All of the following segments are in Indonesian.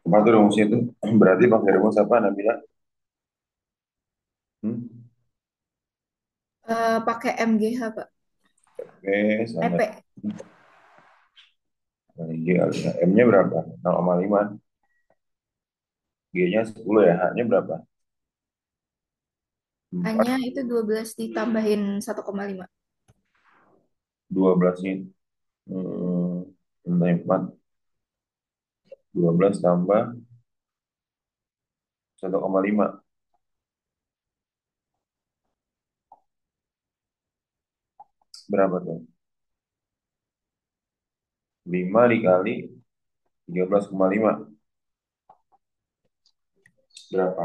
Apa tuh rumusnya itu? Berarti pakai rumus apa Nabila? Hmm? Pakai MGH, Pak. Oke, sama P. kali G kali A. M-nya berapa? 0,5. G-nya 10 ya. H-nya berapa? Hanya 4. itu 12 ditambahin 1,5. 12 nih. Hmm, 4. 12 tambah 1,5. Berapa tuh? 5 dikali 13,5. Berapa?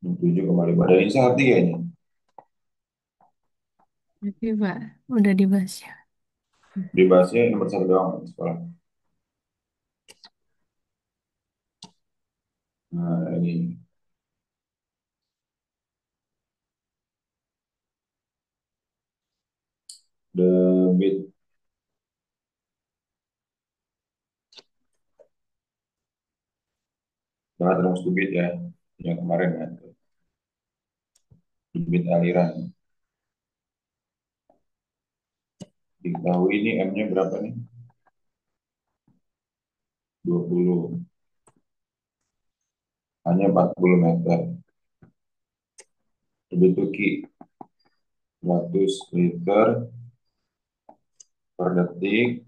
7,5. Dari saat tiga ini. Oke, Pak. Udah dibahas ya. Dibahasnya nomor satu doang sekolah. Nah, ini debit. Nah, terus debit ya. Yang kemarin ya. Debit aliran. Diketahui ini M-nya berapa nih? 20. Hanya 40 meter. Debit Tuki 100 liter per detik.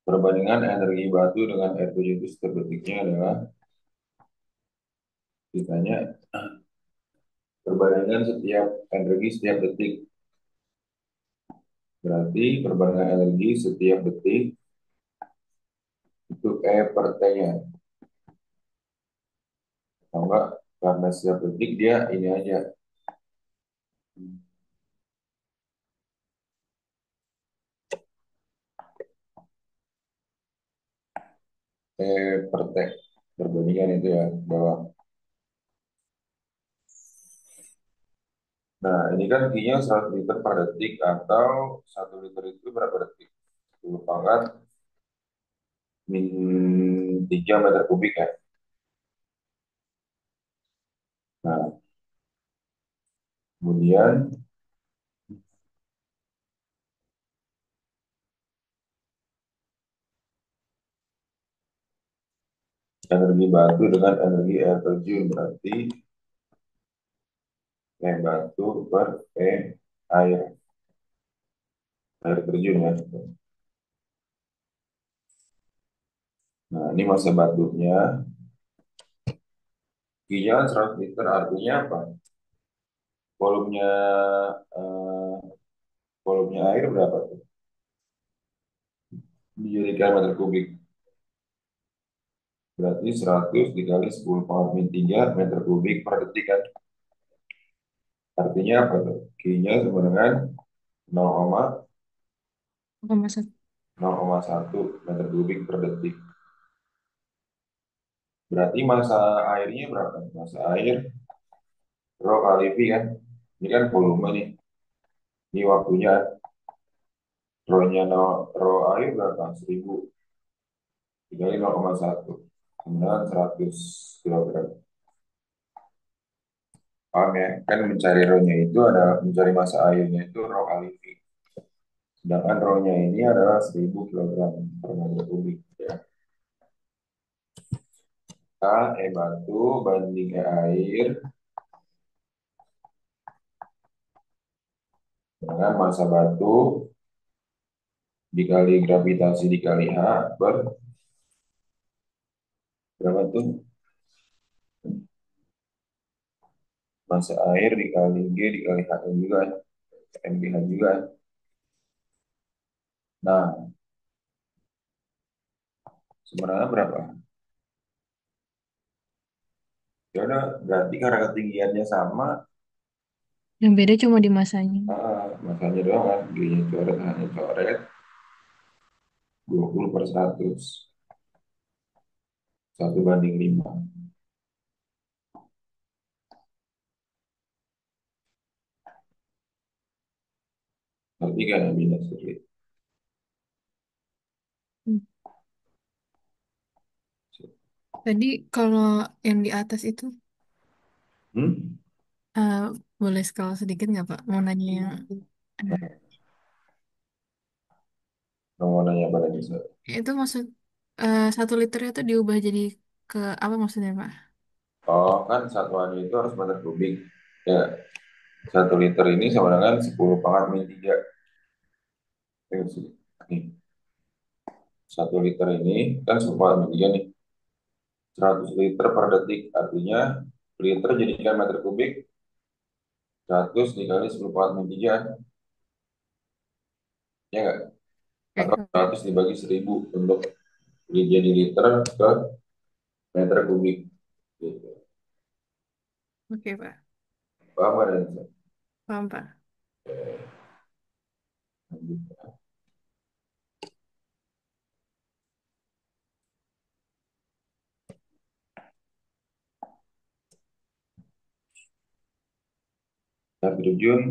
Perbandingan energi batu dengan air terjun itu setiap detiknya adalah ditanya perbandingan setiap energi setiap detik. Berarti perbandingan energi setiap detik itu E per T-nya. Atau enggak, karena setiap detik dia ini aja. E per T. Perbandingan itu ya, bawah. Nah, ini kan Q-nya 100 liter per detik atau 1 liter itu berapa detik? 10 pangkat min 3 meter kubik ya. Nah, kemudian energi batu dengan energi air terjun berarti E batu per E air, air terjun ya. Nah, ini masa batunya. Q-nya kan 100 liter artinya apa? Volumenya eh, volumenya air berapa tuh? Dijadikan meter kubik. Berarti 100 dikali 10 pangkat min 3 meter kubik per detik kan. Artinya apa tuh? Q-nya sama dengan 0,1. 0,1 meter kubik per detik. Berarti masa airnya berapa? Masa air rho kali V kan. Ini kan volume nih. Ini waktunya. Rho-nya rho air berapa? 1000 dikali 0,1. Kemudian 100 kilogram. Paham ya? Kan mencari rho-nya itu adalah mencari masa airnya itu rho kali V. Sedangkan rho-nya ini adalah 1000 kilogram per meter kubik. Ya. K, E batu banding E air dengan masa batu dikali gravitasi dikali H per berapa tuh? Masa air dikali G dikali H juga, MGH juga. Nah, sebenarnya berapa? Ya udah, berarti karena ketinggiannya sama, Yang beda cuma di masanya. masanya doang kan, G-nya coret, H-nya coret, 20 per 100, 1 banding 5. tiga ya minus sedikit. Hmm. Tadi kalau yang di atas itu Hmm? eh, boleh scroll sedikit nggak Pak? Mau nanya yang ada. Mau nanya pada bisa. Itu maksud 1 liternya itu diubah jadi ke apa maksudnya Pak? Oh, kan satuannya itu harus meter kubik. Ya, 1 liter ini sama dengan 10 pangkat min 3. Nih, 1 liter ini kan 10 pangkat min 3 nih. 100 liter per detik. Artinya liter jadikan meter kubik 100 dikali 10 pangkat min 3. Ya nggak? Oke, Atau oke. 100 dibagi 1000 untuk jadi liter ke meter kubik. Gitu. Oke, Pak. Paham nggak, Renza? Paham, Pak. Air terjun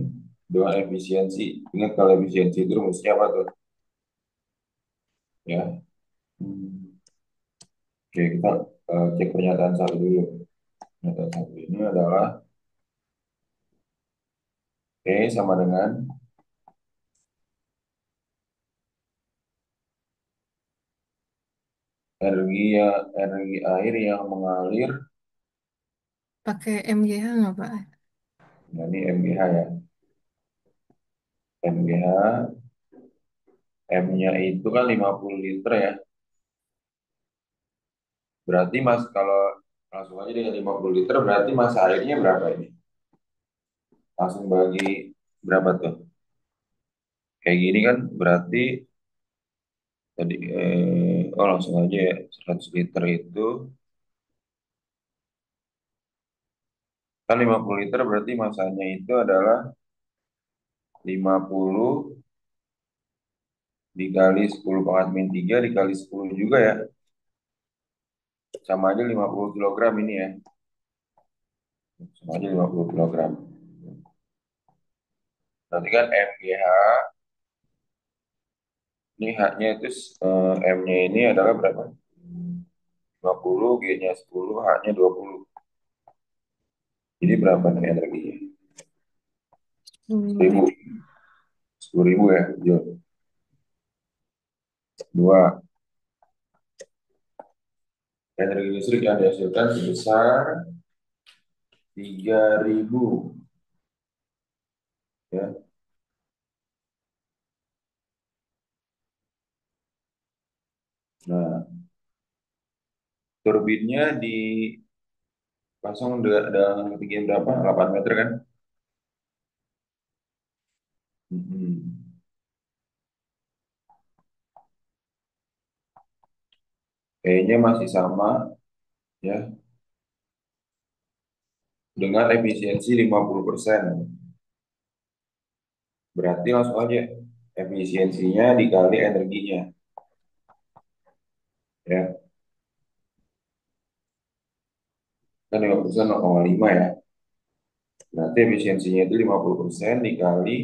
dengan efisiensi. Ingat kalau efisiensi itu rumusnya apa tuh? Ya. Oke, kita cek pernyataan satu dulu. Pernyataan satu ini adalah E sama dengan energi air yang mengalir. Pakai MGH nggak, Pak? Nah, ini MGH ya. MGH, M-nya itu kan 50 liter ya. Berarti mas kalau langsung aja dengan 50 liter berarti masa airnya berapa ini? Langsung bagi berapa tuh? Kayak gini kan berarti tadi langsung aja ya 100 liter itu kan 50 liter berarti masanya itu adalah 50 dikali 10 pangkat min 3 dikali 10 juga ya. Sama aja 50 kilogram ini ya. Sama aja 50 kilogram. Berarti kan MGH, ini H-nya itu M-nya ini adalah berapa? 50, G-nya 10, H-nya 20. Jadi berapa nih energinya? 1000. 10.000. 10.000 ya, Joule. Dua, energi listrik yang dihasilkan sebesar 3.000 ya. Nah, turbinnya dipasang dengan ketinggian berapa? 8 meter kan? Hmm. E-nya masih sama ya, dengan efisiensi 50%. Berarti langsung aja efisiensinya dikali energinya ya. Kan 50% 0,5 ya. Berarti efisiensinya itu 50% dikali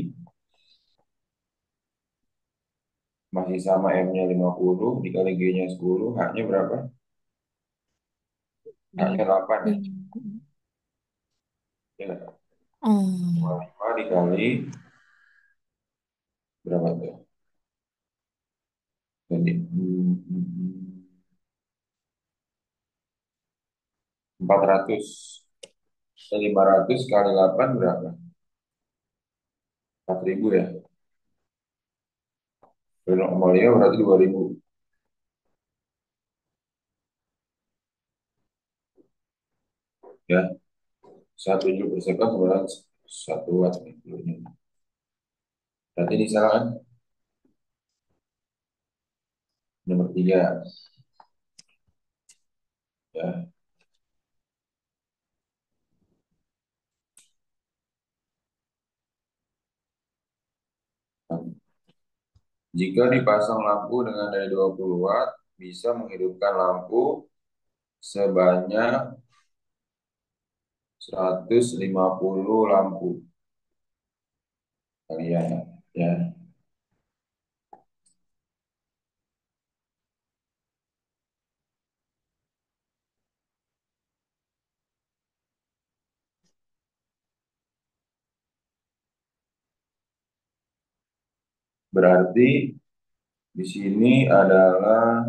masih sama M-nya 50 dikali G-nya 10, H-nya berapa? H-nya 8 ya. Ya, Oh, 0,5 dikali berapa tuh? Jadi 400. 500 kali 8 berapa? 4.000 ya. 0,5 berarti 2.000 ya. 1 Joule per second sebenarnya 1 watt nih dulunya. Berarti ini salah kan? Nomor 3 ya. Jika dipasang lampu dengan daya 20 watt, bisa menghidupkan lampu sebanyak 150 lampu kalian ya. Berarti di sini adalah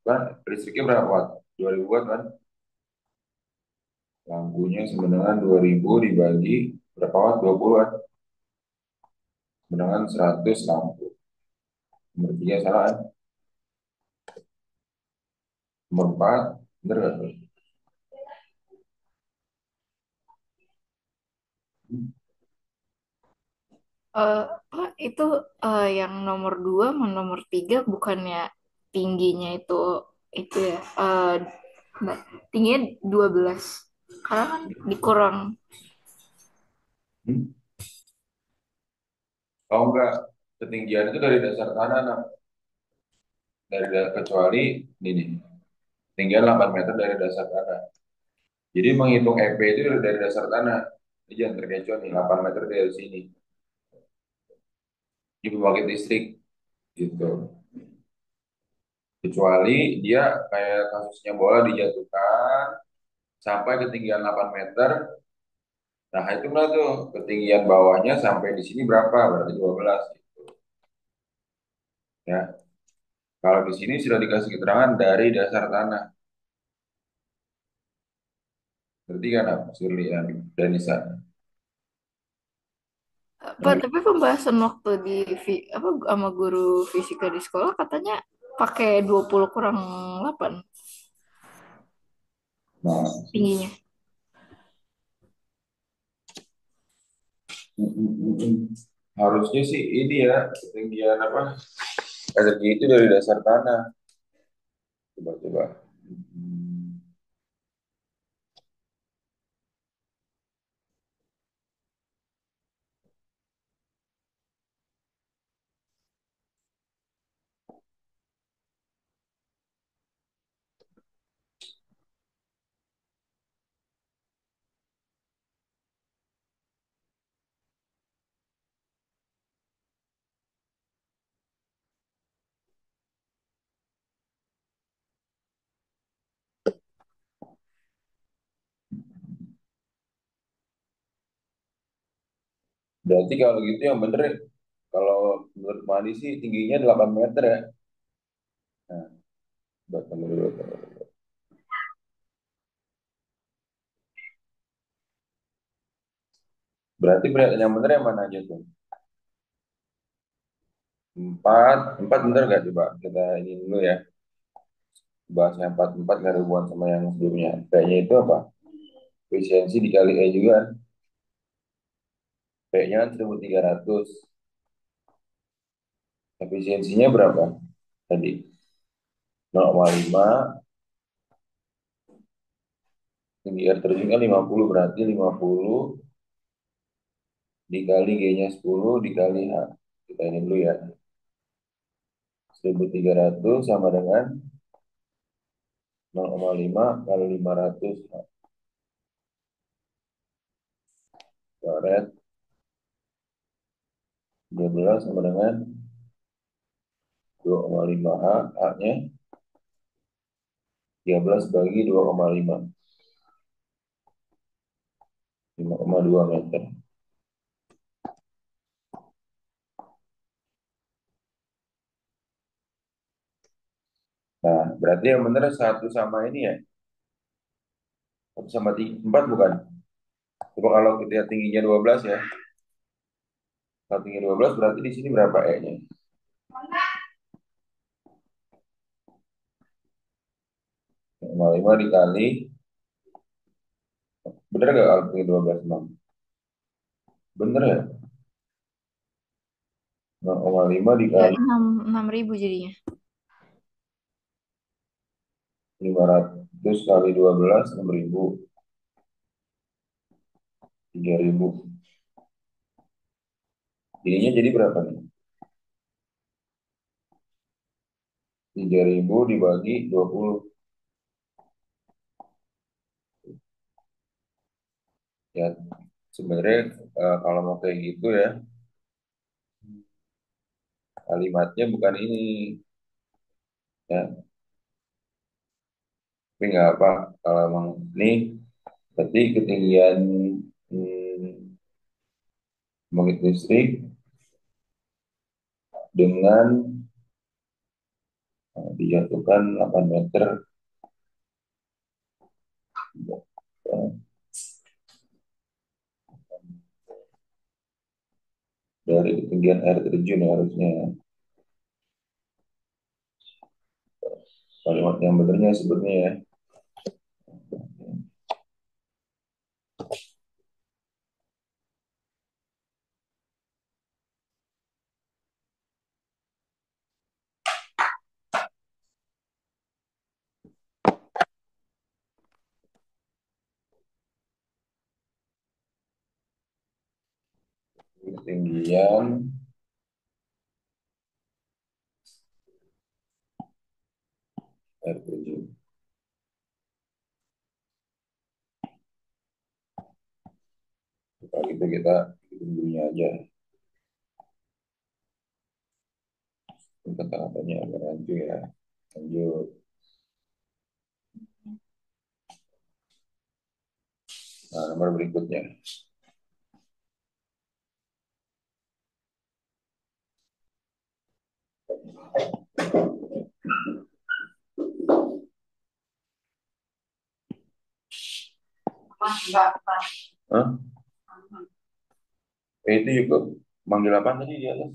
kan listriknya berapa watt? 2000 watt kan? Lampunya sebenarnya 2000 dibagi berapa watt? 20 watt. Sebenarnya 100 lampu. Nomor 3 salah kan? Nomor 4 bener gak tuh? Eh, Pak, itu yang nomor 2 sama nomor 3 bukannya tingginya itu ya, Mbak, tingginya 12. Karena kan dikurang. Hmm? Oh enggak, ketinggian itu dari dasar tanah, nah. Kecuali ini, ketinggian 8 meter dari dasar tanah. Jadi menghitung EP itu dari dasar tanah. Ini jangan terkecoh nih, 8 meter dari sini. Di pembangkit listrik gitu. Kecuali dia kayak kasusnya bola dijatuhkan sampai ketinggian 8 meter. Nah, itu lah tuh ketinggian bawahnya sampai di sini berapa? Berarti 12 gitu. Ya. Kalau di sini sudah dikasih keterangan dari dasar tanah. Berarti kan apa? Surlian dan Nisa. Pak, Nah, tapi pembahasan waktu di apa sama guru fisika di sekolah katanya pakai 20 kurang 8 nah, tingginya. harusnya sih ini ya ketinggian apa? Energi itu dari dasar tanah. Coba-coba. Hmm. Berarti kalau gitu yang bener ya. Kalau menurut Madi sih tingginya 8 meter ya. Nah, tunggu dulu, tunggu dulu. Berarti yang bener yang mana aja tuh? Empat bener gak coba? Kita ini dulu ya. Bahas yang empat nggak ada hubungan sama yang sebelumnya. Kayaknya itu apa? Efisiensi dikali E juga kan. P-nya kan 1300. Efisiensinya berapa? Tadi 0,5. Tinggi air terjun kan 50, berarti 50 dikali G-nya 10 dikali H. Kita ini dulu ya. 1300 sama dengan 0,5 kali 500. Coret 13 sama dengan 2,5 H. H-nya 13 bagi 2,5. 5,2 meter. Nah, berarti yang benar satu sama ini ya. Satu sama 4 bukan? Coba kalau kita lihat tingginya 12 ya. Kalau tinggi 12 berarti di sini berapa E-nya? 0,5 dikali. Bener nggak kalau tinggi 12 6? Bener ya? 0,5 Ya, dikali 6.000 jadinya. 500 kali 12 6.000. 3.000. Ininya jadi berapa nih? 3.000 dibagi 20. Ya, sebenarnya kalau mau kayak gitu ya, kalimatnya bukan ini. Ya, tapi nggak apa. Kalau emang ini, berarti ketinggian pembangkit listrik dengan dijatuhkan 8 meter eh, dari ketinggian air terjun ya harusnya ya. Kalimat yang benernya sebetulnya ya. Ketinggian air terjun. Kalau gitu kita hitung dulunya aja. Kata-katanya agak rancu ya. Lanjut. Nah, nomor berikutnya. Hah? Itu juga manggil apa tadi di atas?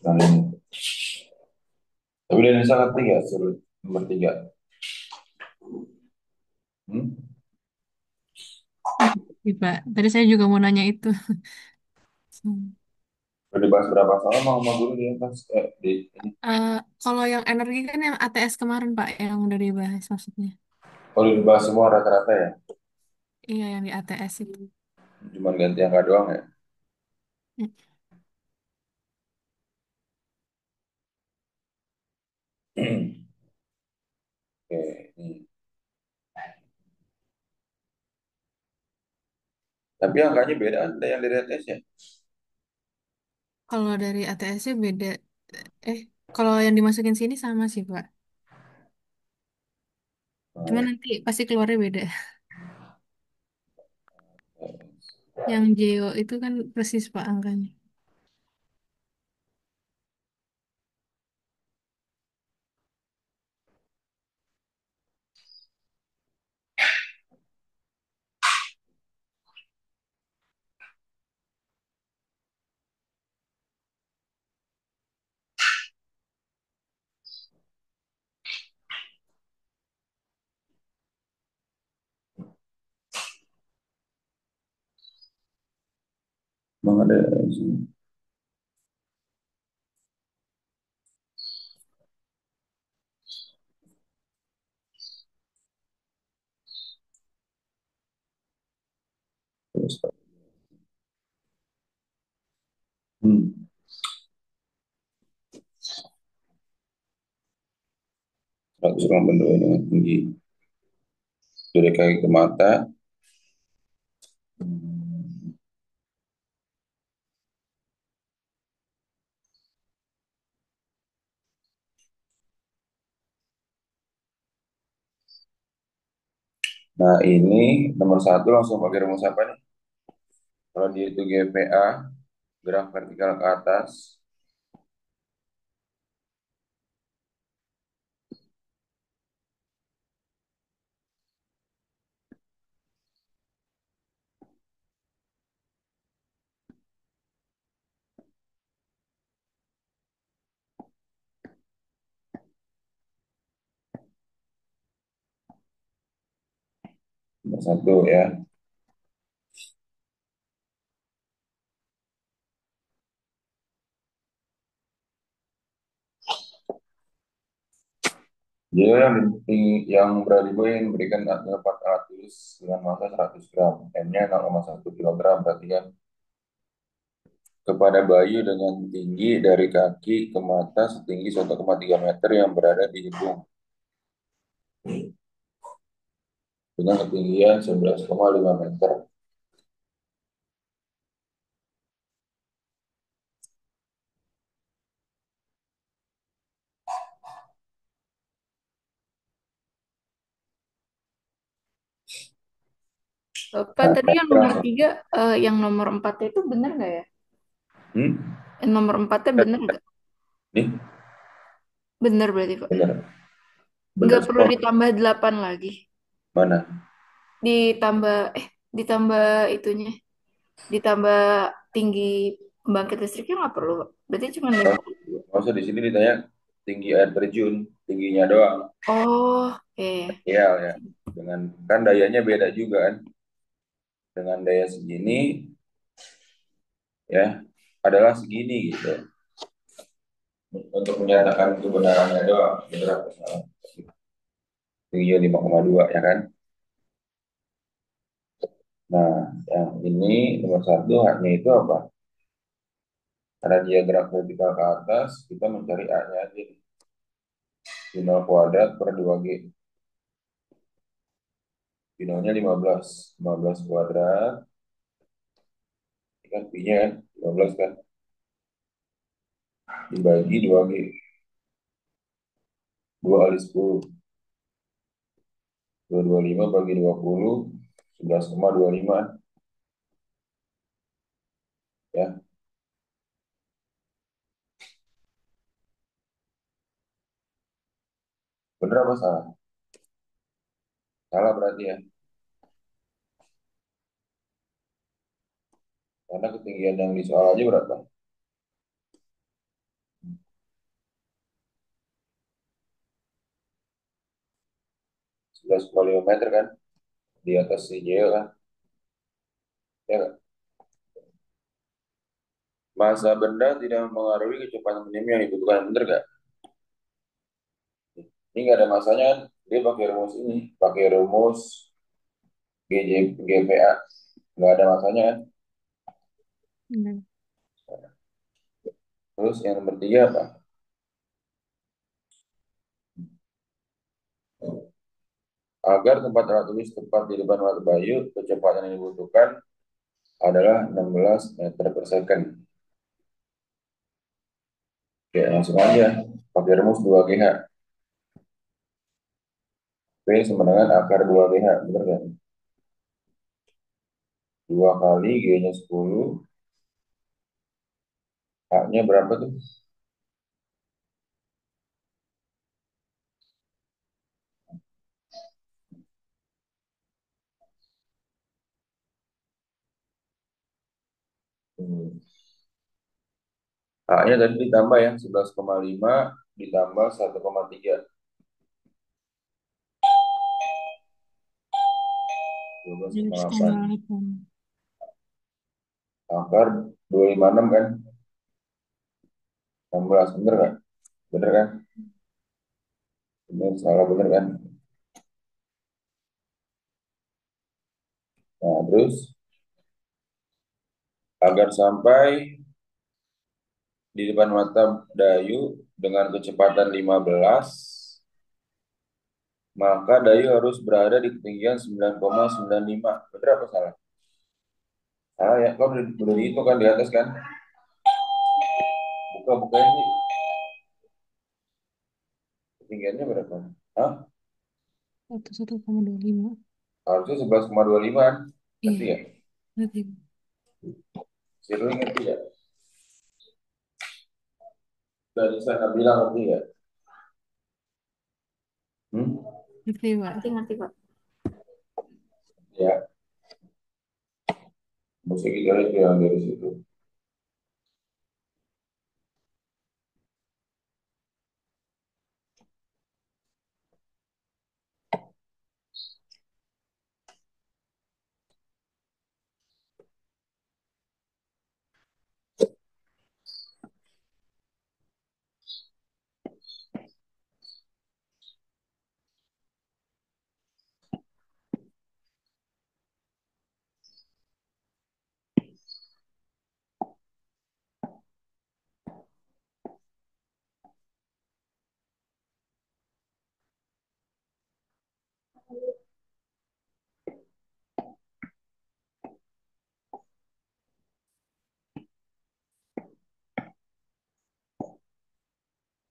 Nah, ini. Tapi udah salah tiga, suruh nomor tiga. Hmm? Iya, Pak. Tadi saya juga mau nanya itu. Udah dibahas berapa sama sama guru di atas? Di ini. Eh, Kalau yang energi kan yang ATS kemarin, Pak, yang udah dibahas maksudnya. Oh, udah dibahas semua rata-rata ya? Iya, yang di ATS itu. Cuman ganti angka doang ya? Mm. Oke, ini. Tapi angkanya beda ada yang dari atas ya? Kalau dari ATS-nya beda. Eh, Kalau yang dimasukin sini sama sih, Pak. Cuma Nah, nanti pasti keluarnya beda. ya. Yang Geo itu kan persis, Pak, angkanya. Emang ada di sini. Terus, hmm. 100 gram bentuknya dengan tinggi dari kaki ke mata. Hmm. Nah, ini nomor satu langsung pakai rumus apa nih? Kalau dia itu GPA, gerak vertikal ke atas. Nomor satu ya. Jadi yang berada di bawah ini memberikan dapat alat tulis dengan massa 100 gram. M-nya 0,1 kilogram. Berarti kan kepada bayi dengan tinggi dari kaki ke mata setinggi 1,3 meter yang berada di hidung dengan ketinggian 11,5 meter. Bapak tadi yang nomor Berapa? tiga, yang nomor empatnya itu bener nggak ya? Hmm? Yang nomor empatnya bener nggak? Nih, Bener berarti Pak. bener. Nggak Bener perlu semua. ditambah 8 lagi. Mana? Ditambah, ditambah itunya. Ditambah tinggi pembangkit listriknya nggak perlu Pak. Berarti cuma 5. Maksud di sini ditanya tinggi air terjun, tingginya doang. Oh, oke. Iya ya. Dengan kan dayanya beda juga kan. Dengan daya segini ya adalah segini gitu. Untuk menyatakan kebenarannya doang, benar apa salah. Tingginya 5,2 ya kan. Nah, yang ini nomor satu haknya itu apa? Karena dia gerak vertikal ke atas, kita mencari A-nya aja. Final kuadrat per 2G. Finalnya 15. 15 kuadrat. Ini kan Pi-nya kan 15 kan. Dibagi 2G. 2 kali 10. 225 bagi 20. 11,25. Ya, bener apa salah? Salah berarti ya. Karena ketinggian yang di soal aja berapa? 11,5 meter kan. Di atas si JL kan. Ya nggak? Massa benda tidak mempengaruhi kecepatan minimum yang dibutuhkan. Bener gak? Ini nggak ada masanya kan. Dia pakai rumus ini. Pakai rumus GJ, GVA. Nggak ada masanya kan. Benar. Terus yang nomor tiga apa? Agar tempat alat tulis tepat di depan alat bayu, kecepatan yang dibutuhkan adalah 16 meter per second. Oke, langsung aja. Pakai rumus 2GH. P sama dengan akar 2GH. Bener kan? 2 kali G-nya 10. H-nya berapa tuh? Hmm. H-nya tadi ditambah ya. 11,5 ditambah 1,3. 12,8. 12,8. Akar 256 kan? 16. Bener kan? Bener kan? Bener, salah bener kan? Nah, terus agar sampai di depan mata Dayu dengan kecepatan 15, maka Dayu harus berada di ketinggian 9,95. Bener apa salah? Salah ya, kan udah Benar. dihitung kan di atas kan? Buka-buka ini ketinggiannya berapa? Hah? 1,25. Harusnya 11,25 kan? Iya, Ngerti ya? berarti. Sirli ngerti ya? Dan saya bilang ngerti ya? Hmm? Berarti, Pak. Ngerti-ngerti Pak. Ya, musik kita lihat yang dari situ.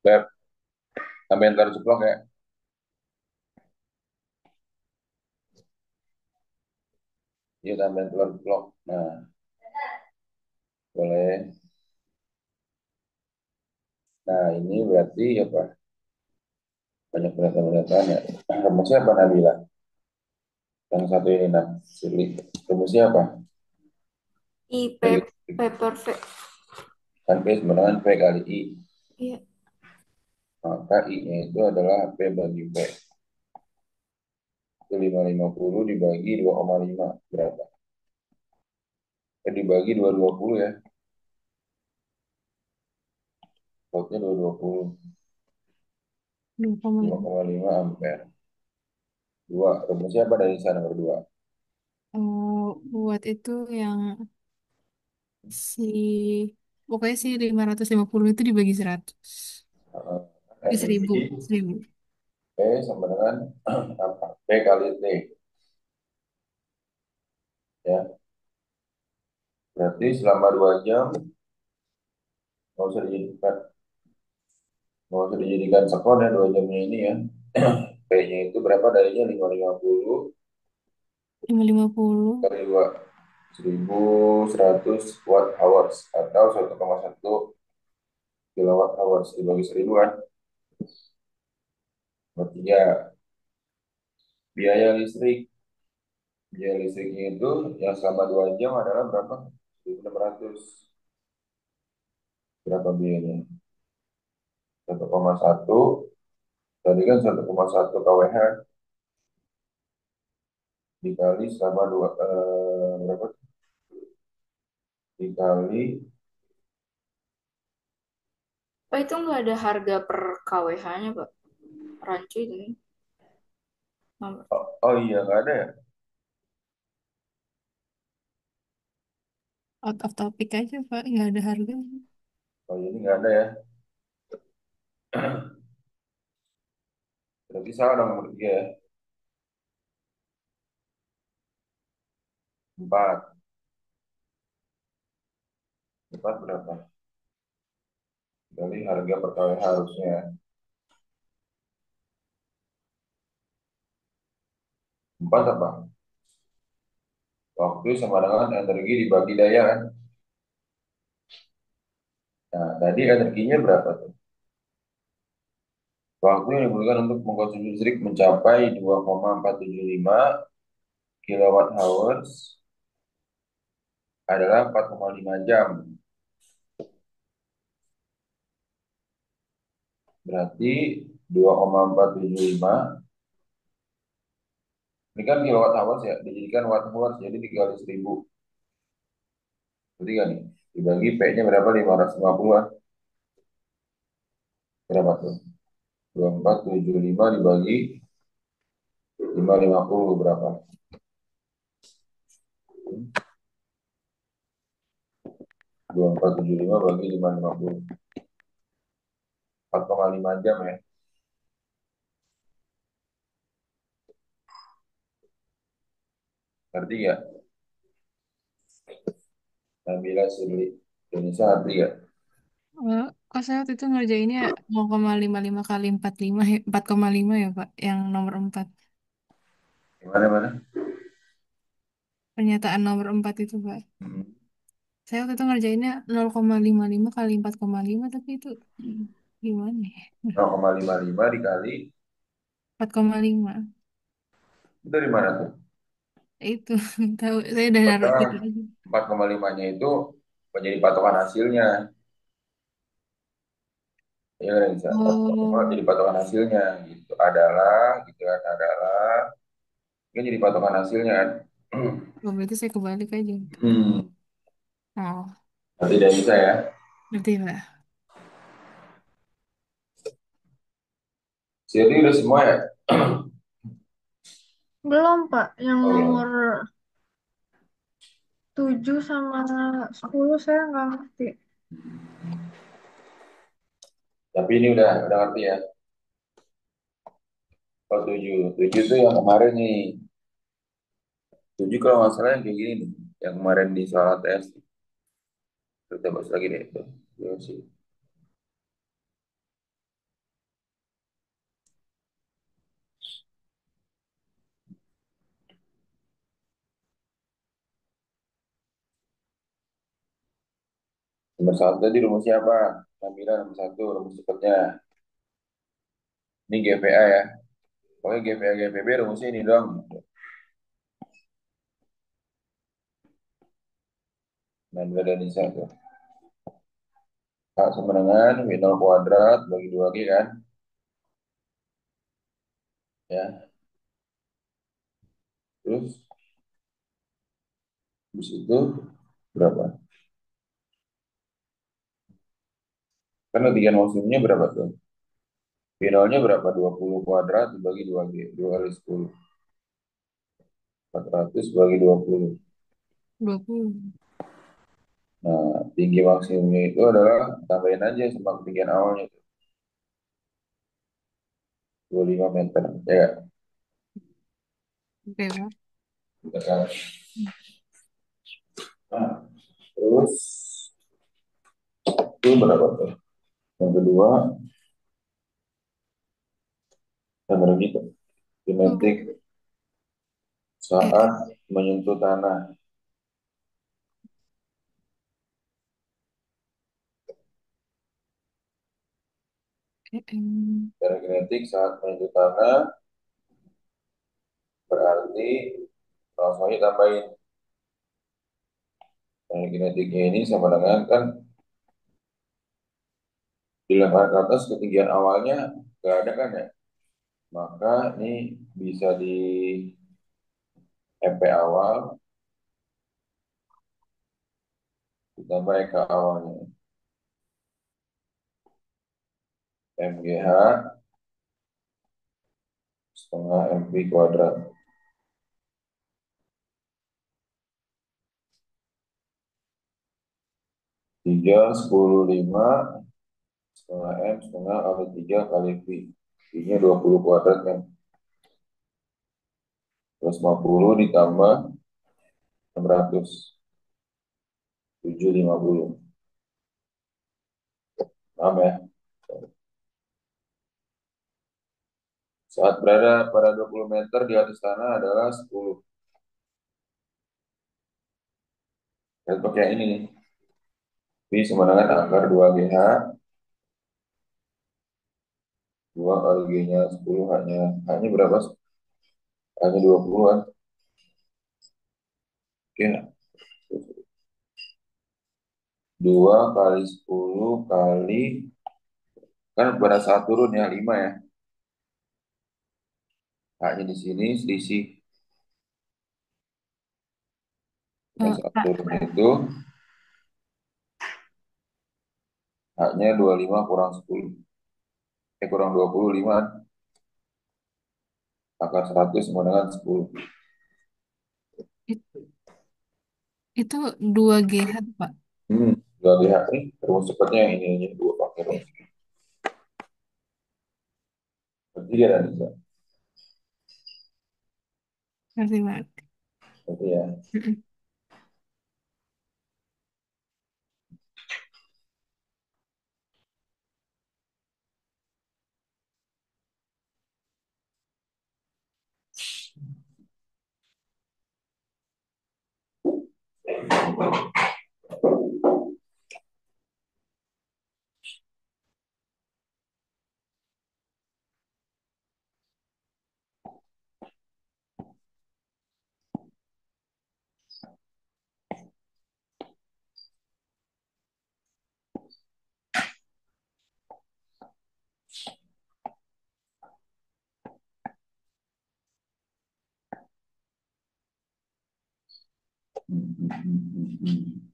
Beb, sampai ntar ceplok ya. Dia tambahin telur blok. Nah, boleh. Nah, ini berarti apa? Banyak pendataan ya. Rumusnya apa Nabila? Yang satu ini nah, Sirli. Rumusnya apa? I Dari paper kan P sebenarnya P kali I. iya. Maka I-nya itu adalah P bagi P. Itu 550 dibagi 2,5 berapa? Dibagi 220 ya. Voltnya 220. 2,5. 5,5 ampere. Dua. Rumusnya apa dari sana berdua? Oh, buat itu yang si pokoknya si 550 itu dibagi 100. Di seribu, Energi 1000. P sama dengan apa? P kali T. Ya. Berarti selama 2 jam nggak usah dijadikan sekon ya 2 jamnya ini ya. P-nya itu berapa darinya 550 550. kali 2 1100 watt hours atau 1,1 kilowatt hours dibagi 1000 kan. Berarti ya biaya listrik biaya listriknya itu yang selama 2 jam adalah berapa? 1600. Berapa biayanya? 1,1 tadi kan 1,1 kWh dikali selama berapa? Dikali Pak itu nggak ada harga per KWH-nya, Pak. Rancu itu nih. Nomor. oh iya nggak ada ya. Out of topic aja, Pak. Nggak ada harganya. Oh ini nggak ada ya. Berarti salah nomor 3 ya. 4 4 berapa? Kali harga per kWh harusnya 4 apa? Waktu sama dengan energi dibagi daya kan. Nah tadi energinya berapa tuh? Waktu yang dibutuhkan untuk mengkonsumsi listrik mencapai 2,475 kilowatt hours adalah 4,5 jam. Berarti 2,475 ini kan kilowatt hours ya, dijadikan watt hours jadi dikali 1000. Berarti kan nih, dibagi P-nya berapa? 550-an. Berapa tuh? 2475 dibagi 550 berapa? 2475 bagi 550. 4,5 jam ya. Ngerti ya? Nabila Sirli. Indonesia ngerti ya? Kok saya waktu itu ngerjainnya 0,55 kali 45, 4,5 ya, Pak, yang nomor 4. Gimana mana? Pernyataan nomor 4 itu, Pak. Hmm. Saya waktu itu ngerjainnya 0,55 kali 4,5, tapi itu gimana ya? 0,55 dikali 4,5. itu dari mana tuh? Itu, tahu. Saya udah naruh Padahal gitu aja. 4,5-nya itu menjadi patokan hasilnya. Ya kan bisa. 4,5 Oh, jadi patokan hasilnya gitu. Adalah gitu kan adalah kan jadi patokan hasilnya kan. oh, berarti saya kebalik aja. Hmm. Oh, Nanti tidak bisa ya. ngerti, Pak. Jadi udah semua ya? Belum, Pak. Yang Oh, nomor belum. 7 sama 10 saya nggak ngerti. Tapi ini udah ngerti ya. Oh 7. 7 itu yang kemarin nih. 7 kalau nggak salah yang kayak gini nih. Yang kemarin di soal ATS. Kita bahas lagi deh itu. Ya sih. Nomor satu tadi rumusnya apa? Tampilan nomor satu, rumus cepatnya. Ini GPA ya. Pokoknya GPA, GPB rumusnya ini dong. Nambah dan Nisa tuh. H sama dengan W0 kuadrat bagi 2G kan. Ya, terus habis itu berapa? Kan ketiga maksimumnya berapa tuh? Finalnya berapa? 20 kuadrat dibagi 2G. 2 kali 10. 400 bagi 20. 20. Nah, tinggi maksimumnya itu adalah tambahin aja sama ketinggian awalnya tuh, 25 meter. Ya, Oke, Pak. gitu kan. Nah, terus itu berapa tuh? Yang kedua, yang gitu. Kinetik Tuh. saat menyentuh tanah. Secara kinetik saat menyentuh tanah berarti langsung aja tambahin. Nah, kinetiknya ini sama dengan kan dilempar ke atas ketinggian awalnya nggak ada kan ya. Maka ini bisa di MP awal ditambah EK awalnya. MGH setengah MV kuadrat. 3 10 5 setengah M setengah kali 3 kali V. V-nya 20 kuadrat kan. 150 ditambah 600. 750. Paham ya? Saat berada pada 20 meter di atas tanah adalah 10. Kita pakai yang ini nih. V sama dengan akar 2GH. 2 kali G-nya 10 hanya berapa? Hanya 20 kan. Oke. 2 kali 10 kali kan pada saat turun ya 5 ya. Hanya di sini selisih pada saat Kak, turun itu hanya 25 kurang 10. Kurang 25 akar 100 sama dengan 10. it- itu 2GH, Pak. Gak lihat nih rumus cepatnya yang ini aja dua pakai rumus. Berarti dia ada bisa. Ngerti, Pak. Berarti ya. Mm-mm.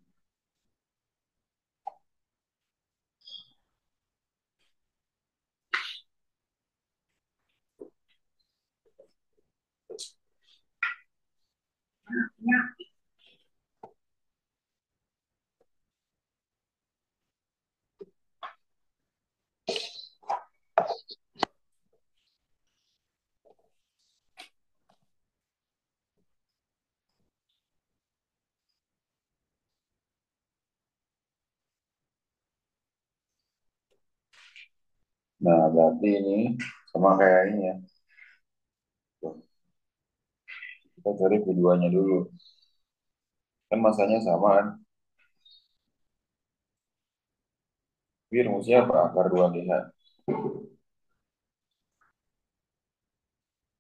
Nah, berarti ini sama kayak ini ya. Tuh, kita cari keduanya dulu. Kan masanya sama kan. Pi rumusnya apa? Akar 2GH.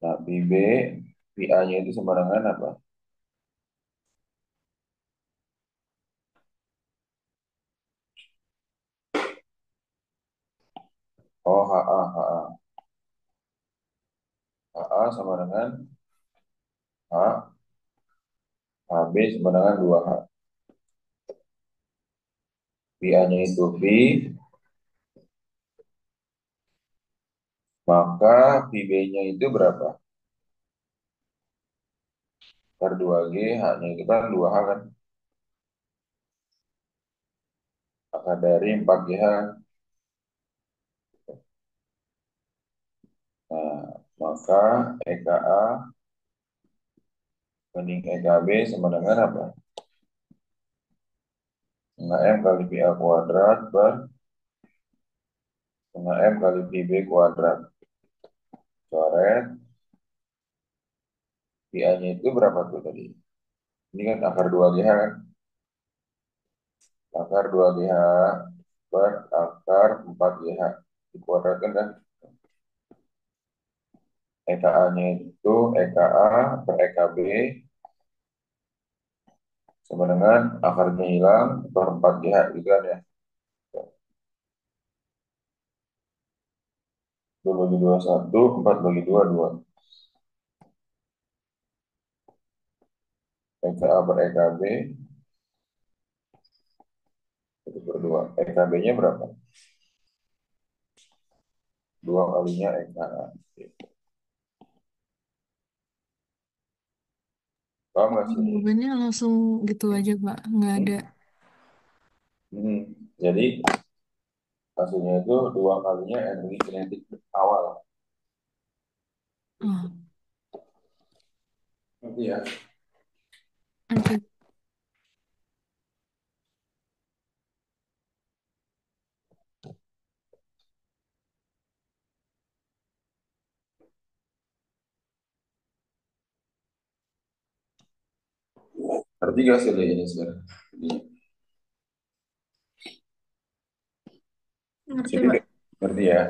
Nah, pi B, pi A-nya itu sama dengan apa? Oh, HA, HA. HA sama dengan H, HB sama dengan 2H. Pi A-nya itu pi, maka pi B-nya itu berapa? Akar 2G, H-nya itu kan 2H kan? Akar dari 4GH. Nah, maka EKA banding EKB sama dengan apa? Setengah M kali pi A kuadrat per setengah M kali pi B kuadrat. Coret, pi A-nya itu berapa tuh tadi? Ini kan akar 2GH kan? Akar 2GH per akar 4GH. Dikuadratkan kan? EKA-nya itu EKA per EKB sama dengan akarnya hilang per 4GH gitu kan ya. 2 bagi 2 1, 4 bagi 2 2. EKA per EKB 1 per 2. EKB-nya berapa? 2 kalinya EKA. Paham nggak sih ini? Jawabannya langsung gitu aja, Pak. Nggak ada. Hmm? Hmm. Jadi hasilnya itu 2 kalinya energi kinetik awal. Oh, Ngerti ya? oke. Ngerti gak sih ini sekarang? Ini. Ngerti, Sini Pak. deh. Ngerti ya?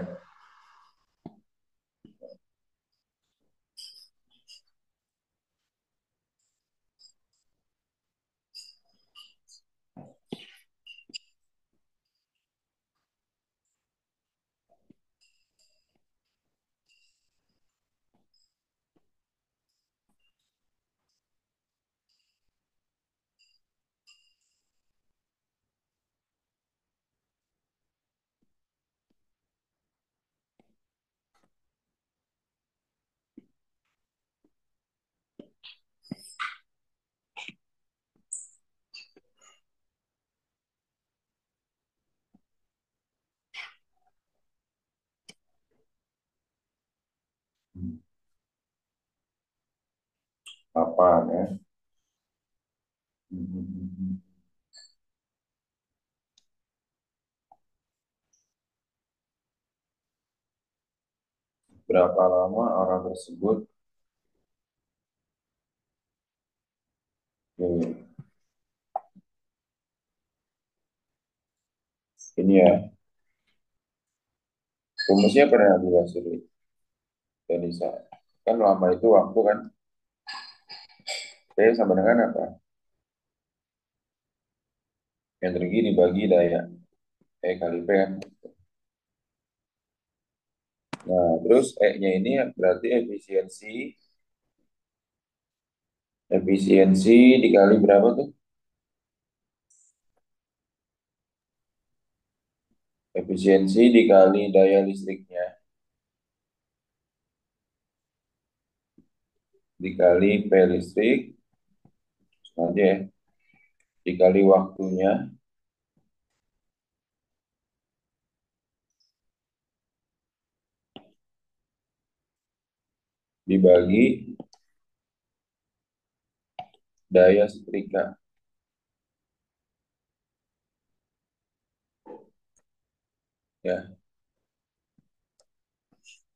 Hmm. Apa ya? Hmm. Berapa lama orang tersebut ini, ini ya, rumusnya pernah dibahas dulu. Jadi kan lama itu waktu kan, T sama dengan apa? Energi dibagi daya, E kali P kan. Nah, terus E-nya ini berarti efisiensi dikali berapa tuh? Efisiensi dikali daya listriknya dikali P listrik nanti ya dikali waktunya dibagi daya setrika ya.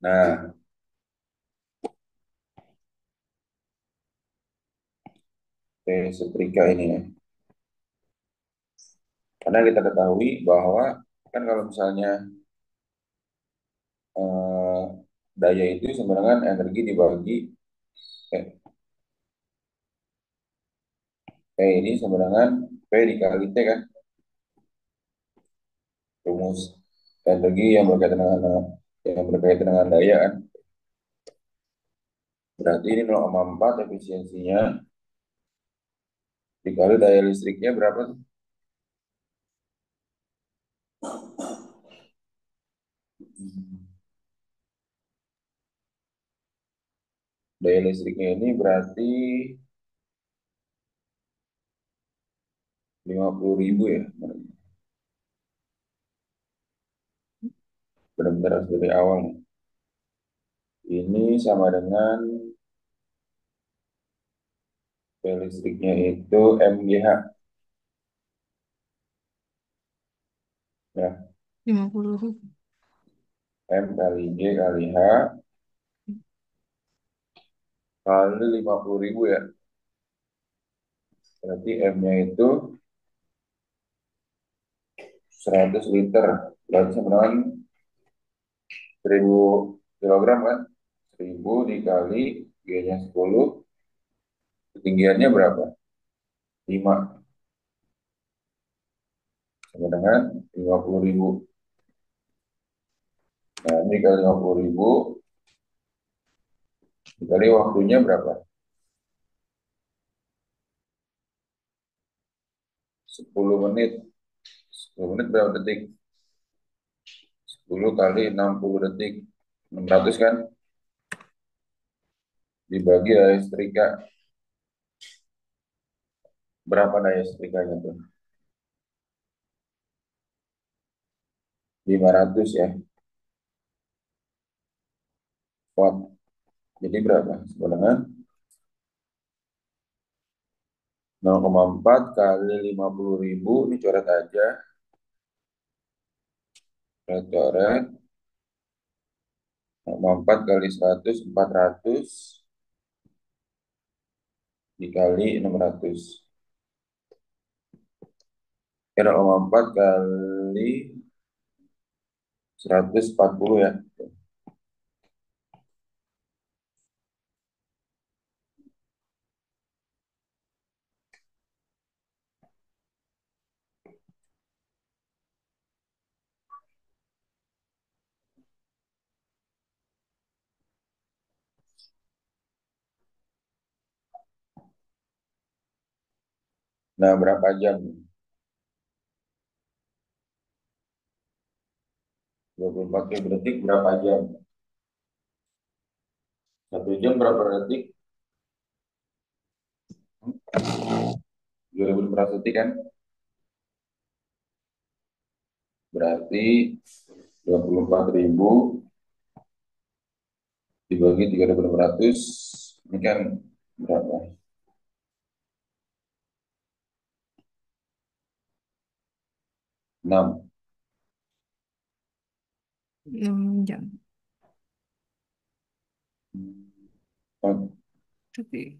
Nah, daya setrika ini ya. Karena kita ketahui bahwa Kan kalau misalnya eh, daya itu sebenarnya kan energi dibagi eh, P ini sebenarnya kan P dikali T kan, rumus energi yang berkaitan dengan daya kan. Berarti ini 0,4 efisiensinya dikali daya listriknya berapa tuh? Daya listriknya ini berarti 50.000 ya. Benar-benar harus dari awal. Ini sama dengan daya listriknya itu MGH ya, 50.000. M kali G kali H kali 50.000 ya. Berarti M-nya itu 100 liter. Berarti sebenarnya 1.000 kilogram kan. 1.000 dikali G-nya 10. Ketinggiannya berapa? 5. Sama dengan 50.000. Nah, ini kali 50.000 dikali waktunya berapa? 10 menit. 10 menit berapa detik? 10 kali 60 detik. 600 kan? Dibagi dari setrika. Berapa daya setrikanya tuh? 500 ya. Watt. Jadi berapa? Sebenarnya 0,4 kali 50.000. Ini coret aja. Coret-coret. 0,4 kali 100, 400 dikali 600. 0,4 kali 140 ya. Nah, berapa jam? 24 detik berapa jam? 1 jam berapa detik? 2.500 detik kan? Berarti 24.000 dibagi 3.500. Ini kan berapa? 6. 6 jam. Oh, Tapi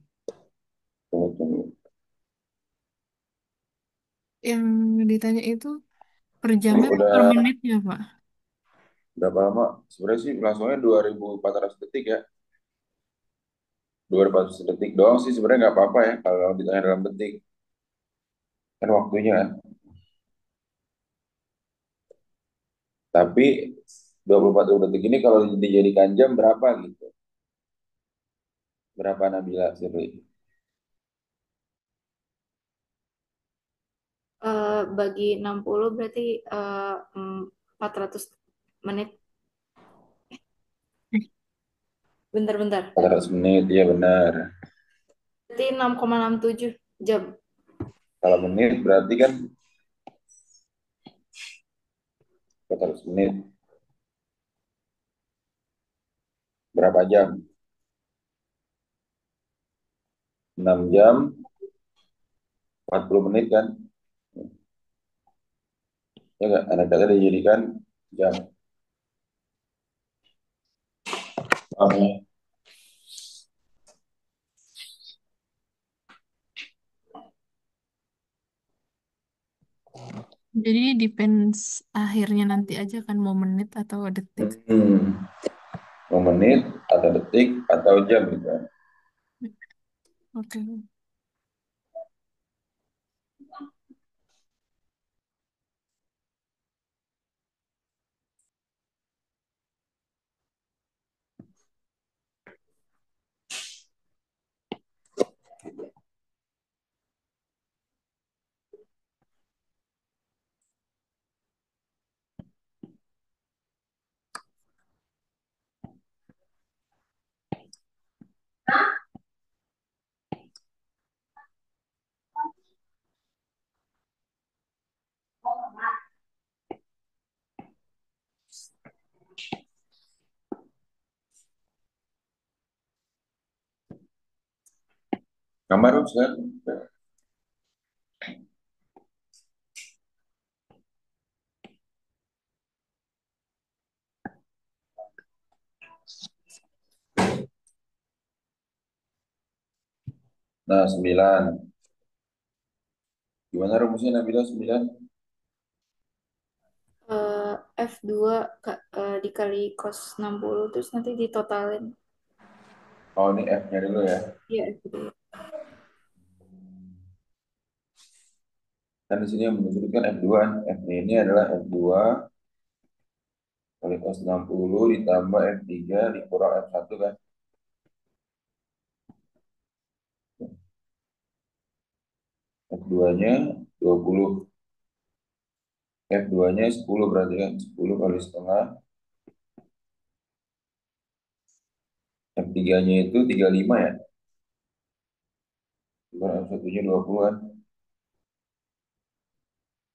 tunggu, tunggu. yang ditanya itu per Ini jamnya atau per udah menitnya, Pak? berapa lama? Sebenarnya sih langsungnya 2.400 detik ya. 200 detik doang sih sebenarnya nggak apa-apa ya kalau ditanya dalam detik. Kan waktunya kan. Tapi 24 detik ini kalau dijadikan jam berapa gitu? Berapa Nabila Sirli? Bagi 60 berarti 400 menit. Bentar-bentar. 400 menit, ya benar. Berarti 6,67 jam. Kalau menit berarti kan 400 menit. Berapa jam? 6 jam, 40 menit kan? Ya nggak? Anak kata dijadikan jam. Paham ya? Jadi depends akhirnya nanti aja kan mau menit atau detik. Hmm, mau menit atau detik atau jam gitu kan. Oke. Kamar kan? Nah, 9. Gimana rumusnya Nabila 9? Eh, F2 dikali cos 60 terus nanti ditotalin. Oh, ini F-nya dulu ya. Iya, F2. Dan di sini yang menunjukkan F2. F-nya ini adalah F2 kali cos 60 ditambah F3 dikurang F1 kan. F2-nya 20. F2-nya 10 berarti kan. 10 kali setengah. F3-nya itu 35 ya. Dikurang F1-nya 20 kan.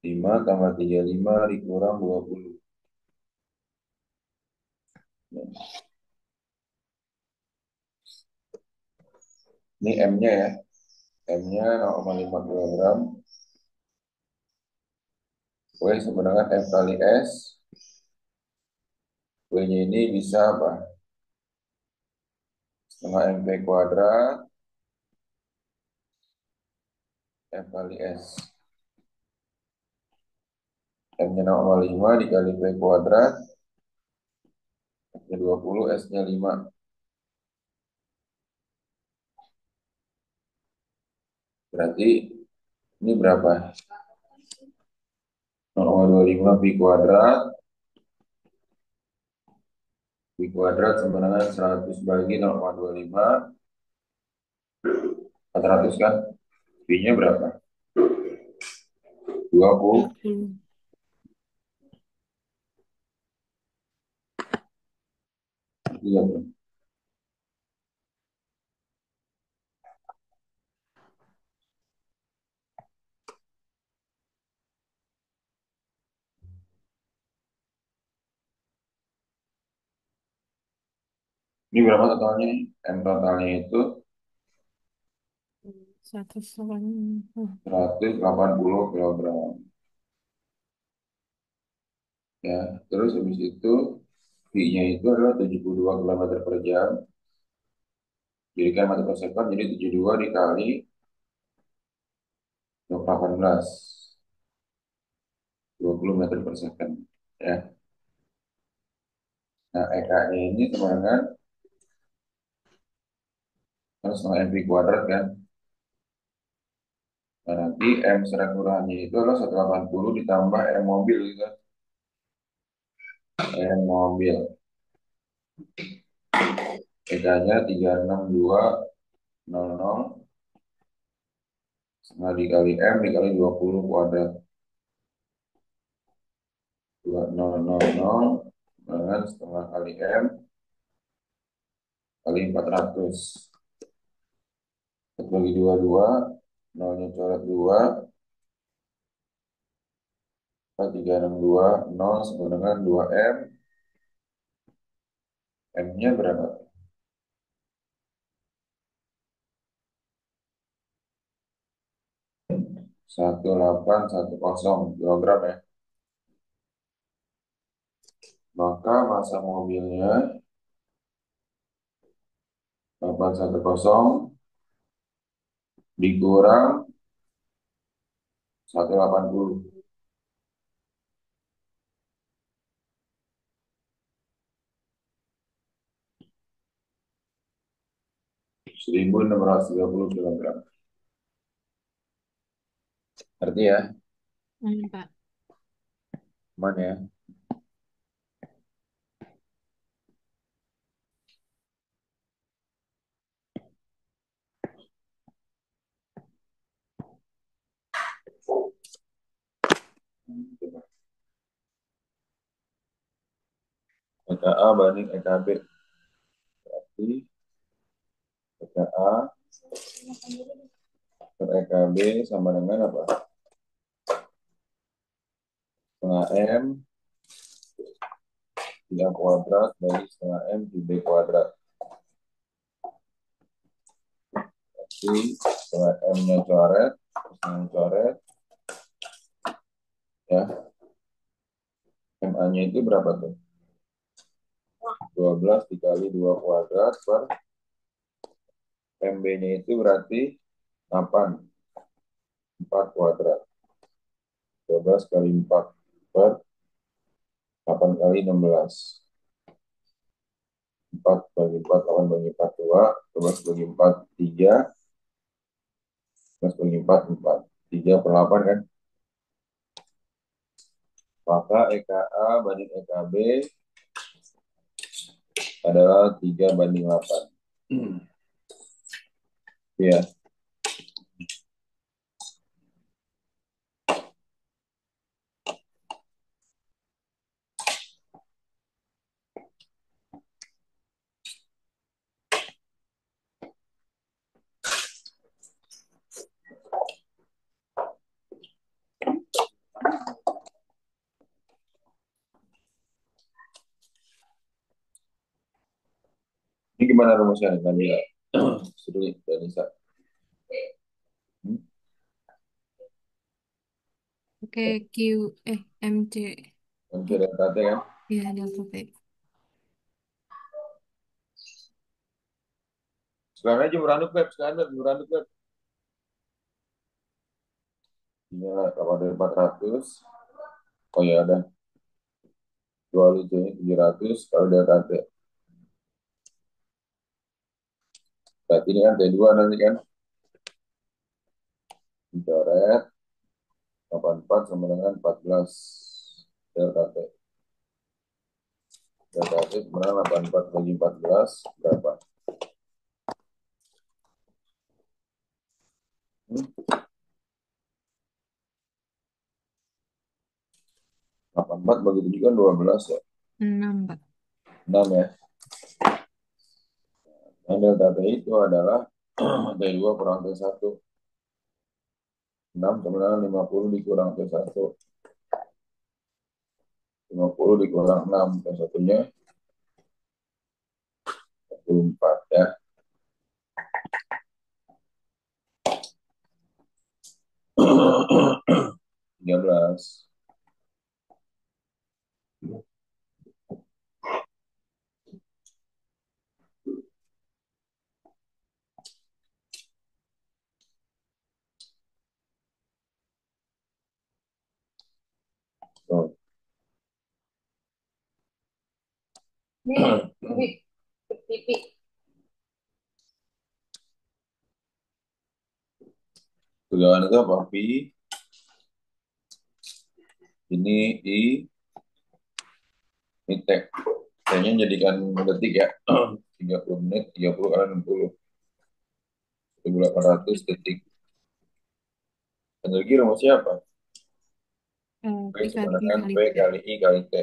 5 tambah 35 dikurang 20. Ini M-nya ya. M-nya 0,5 kilogram. W sama dengan F kali S. W-nya ini bisa apa? Setengah MP kuadrat F kali S. M-nya 0,5 dikali P kuadrat. F-nya 20, S-nya 5. Berarti ini berapa? 0,25 pi kuadrat. Pi kuadrat sama dengan 100 bagi 0,25. 400 kan? Pi-nya berapa? 20. 20. Iya tuh. Ini berapa totalnya nih? M totalnya itu 180. 180 kilogram. Ya, terus habis itu V-nya itu adalah 72 kilometer per jam. Jadikan meter per second, jadi 72 dikali 18. 20 meter per second. Ya. Nah, EK-nya ini sama dengan harus setengah MP kuadrat kan. Nah, nanti M secara kelurahannya itu adalah 180 ditambah M mobil gitu kan. M mobil. EK-nya 36200 setengah dikali M dikali 20 kuadrat. 2000 dengan setengah kali M kali 400. 1 bagi 2, 2. Nolnya coret 2. 362 0 sama dengan 2M. M-nya berapa? 1810 kilogram ya. Maka massa mobilnya 810 dikurang 180. 1630 kilogram. Arti ya, Pak. aman ya. EKA banding EKB. Berarti EKA per EKB sama dengan apa? Setengah M di A kuadrat bagi setengah M di B kuadrat. Jadi setengah M-nya coret, setengah coret, ya. MA-nya itu berapa tuh? 12 dikali 2 kuadrat per MB-nya itu berarti 8, 4 kuadrat. 12 kali 4 per 8 kali 16. 4 bagi 4, 8 bagi 4, 2. 12 bagi 4, 3. 12 bagi 4, 4. 3 per 8 kan? Maka EKA banding EKB adalah 3 banding 8. Ya. Ini gimana rumusnya kan ya? Sri dan Nisa. Hmm? Oke, MC. MC delta T kan? Iya, delta T. Sekarang aja meranduk web, sekarang meranduk web. Ini kalau dari 400. Oh ya ada 2 lucu ini 700 kalau delta T. Berarti ini kan T2 nanti kan. Dicoret 84 sama dengan 14 delta T. Delta T sama dengan 84 bagi 14 berapa? 84 bagi 7 kan 12 ya. 6, Pak. 6 ya. Nah, delta T itu adalah T2 kurang T1. 6 sama dengan 50 dikurang T1. 50 dikurang 6. T1-nya 24 ya. 13. Tuh. Tujuan itu apa? Pi. Ini I. Ini T. T-nya jadikan detik ya. 30 menit, 30 kali 60. 1800 detik. Energi rumusnya apa? P P sama kali I dengan kali P T. kali I kali T.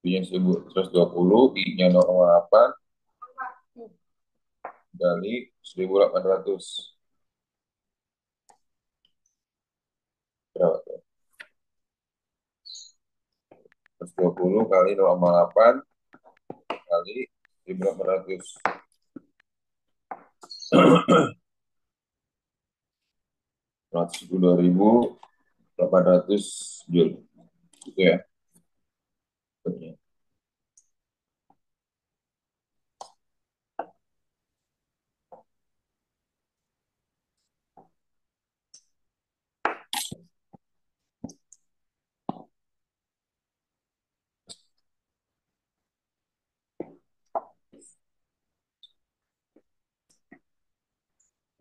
P-nya 1120, I-nya 0,8 kali 1800. Berapa tuh? 120 kali 0,8 kali 1800. 172.800 Joule. Gitu ya.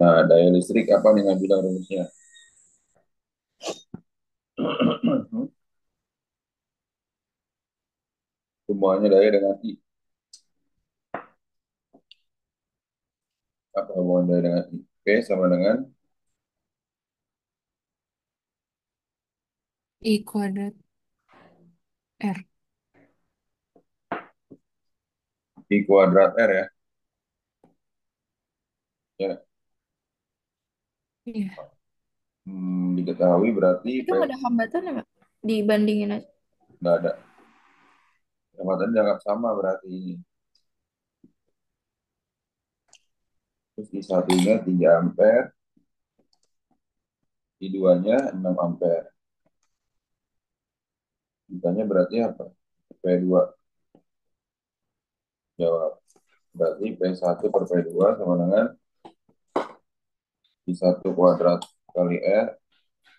Nah, daya listrik apa dengan bilang rumusnya? Semuanya daya dengan I. Apa hubungan daya dengan I? P sama dengan I kuadrat R. I kuadrat R ya. Ya, Iya. diketahui berarti Itu P nggak ada hambatan ya, Pak? Dibandingin aja. nggak ada. Kecepatan dianggap sama berarti ini. Terus I satunya 3 ampere, I 2-nya 6 ampere. Ditanya berarti apa? P2 jawab. Berarti P1 per P2 sama dengan I1 kuadrat kali R,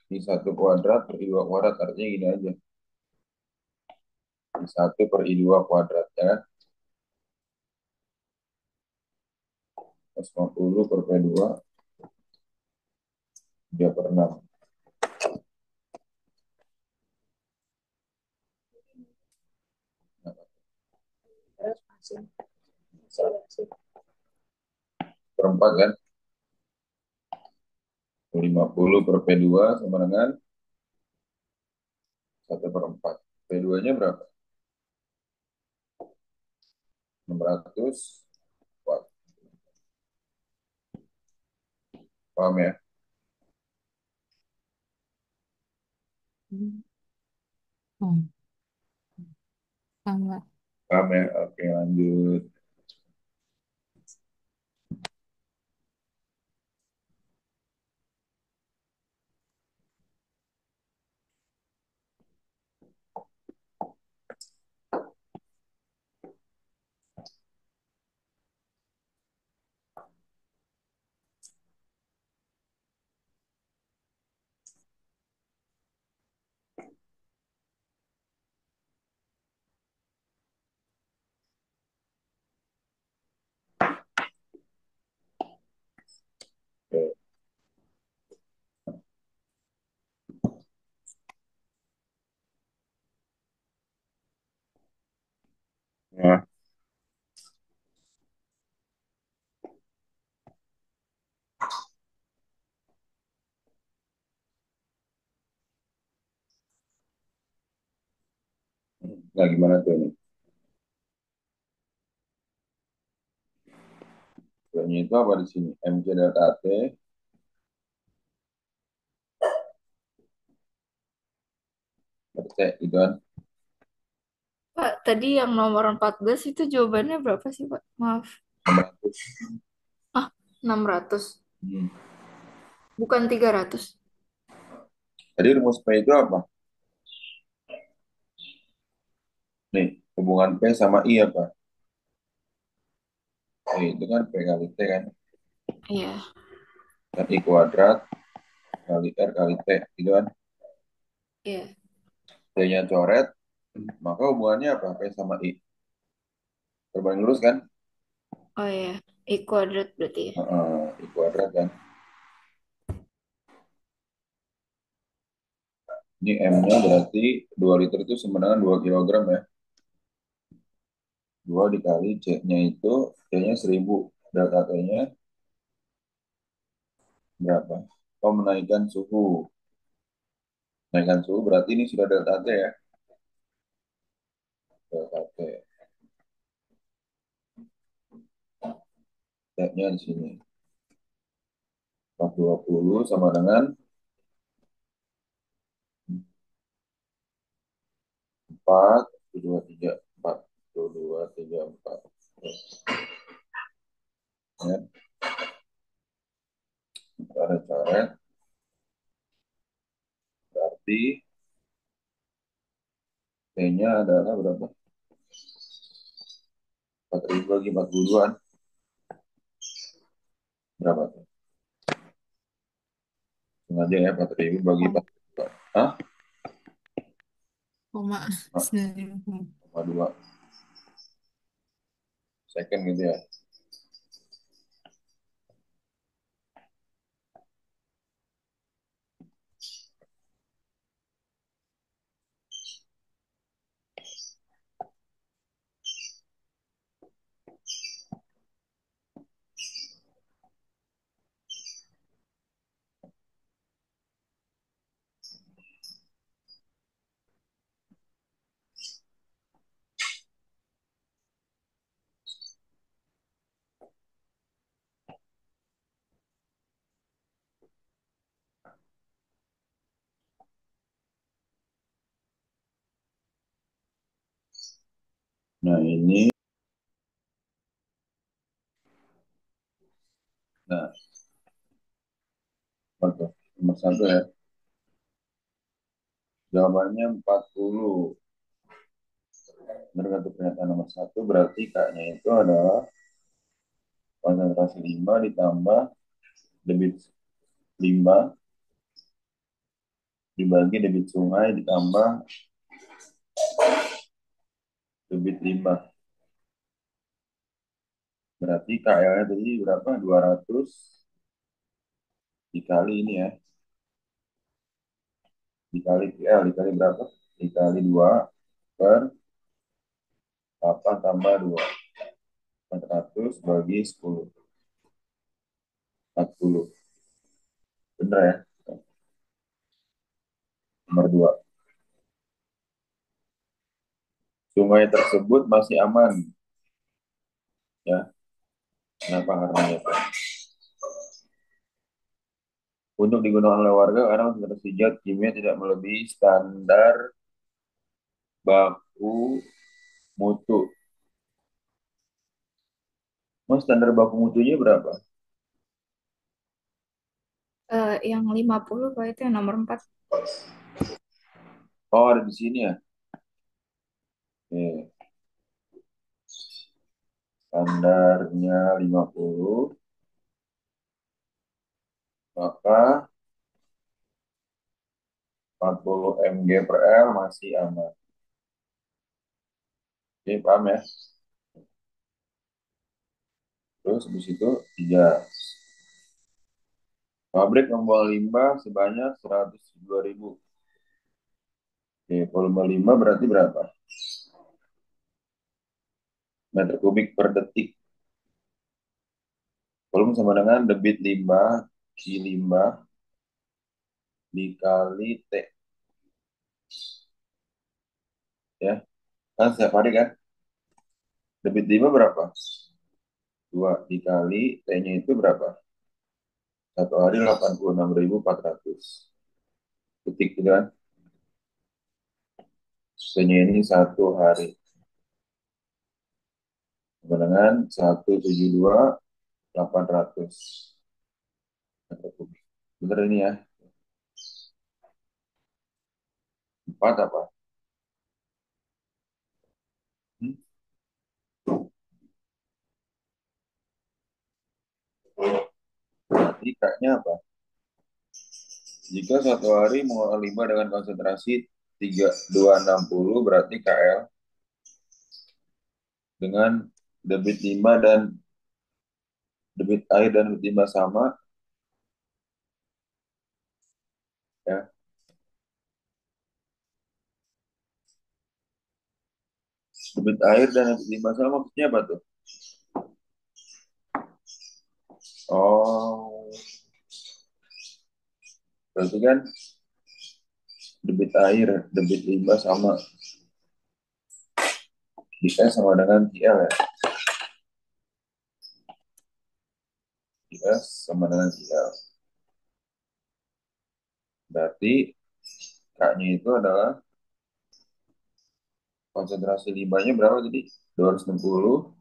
I1 kuadrat per I2 kuadrat. Artinya gini aja. I1 per I2 kuadrat ya kan? 50 per P2, 3 per 6. Per 4 kan? 50 per P2 sama dengan 1/4. P2-nya berapa? 600 watt. Paham ya? Oh, sama. Paham ya? Oke, lanjut. Oke. Nah, nah gimana tuh ini? Tuanya itu apa di sini? MC delta T per T gitu kan? Pak, tadi yang nomor 14 itu jawabannya berapa sih, Pak? Maaf. 600. Ah, 600. Hmm. Bukan 300. Jadi rumus P itu apa? Nih, hubungan P sama I apa? P itu kan P kali T kan? Iya. Dan I kuadrat kali R kali T gitu kan? Iya. T-nya coret, maka hubungannya apa? P sama I. Berbanding lurus kan? Oh iya. I kuadrat berarti ya. I kuadrat kan? Ini M-nya berarti 2 liter itu sama dengan 2 kilogram ya. 2 dikali C-nya itu, C-nya 1000. Delta T-nya berapa? Oh, menaikkan suhu. Menaikkan suhu berarti ini sudah delta T ya. Delta T. T-nya di sini. 420 sama dengan 4, 2, 3, 4. 2, 3, 4. Ya, coret-coret. Berarti T-nya adalah berapa? 4000 bagi 42-an. Berapa tuh? Sengaja ya, 4000 bagi Oh, 42. Hah? koma 9. 0,2 second gitu ya. Nah, ini. Nah, apa tuh? Nomor satu ya. Jawabannya 40. Benar kartu pernyataan nomor satu berarti kaknya itu adalah konsentrasi 5 ditambah debit 5 dibagi debit sungai ditambah debit 5. Berarti KL-nya tadi berapa? 200 dikali ini ya. Dikali KL dikali berapa? Dikali 2 per 8 tambah 2. 400 bagi 10. 40. Benar ya? Nomor 2. Sungai tersebut masih aman. Ya, kenapa? Karena ya, untuk digunakan oleh warga karena konsentrasi zat kimia tidak melebihi standar baku mutu. Mas, standar baku mutunya berapa? Yang 50 Pak, itu yang nomor 4. Oh, ada di sini ya. Oke. Standarnya 50, maka 40 mg per L masih aman. Oke, paham ya? Terus habis itu 3. Pabrik membuang limbah sebanyak 102.000. Oke, volume limbah berarti berapa? Meter kubik per detik. Volume sama dengan debit limbah, Q limbah, dikali T. Ya, kan setiap hari kan? Debit limbah berapa? 2 dikali T-nya itu berapa? Satu hari 86.400 detik gitu kan? T-nya ini satu hari. Sama dengan 172.800 meter kubik. Bener ini ya? 4 apa? Hmm? Berarti kaknya apa? Jika satu hari mengelola limbah dengan konsentrasi 3260 berarti KL dengan debit limbah dan debit air dan debit limbah sama ya. Debit air dan debit limbah sama maksudnya apa tuh? Oh, berarti kan debit air, debit limbah sama. Kita sama dengan KL ya. Kita sama dengan KL. Berarti K-nya itu adalah konsentrasi limbahnya berapa tadi? 260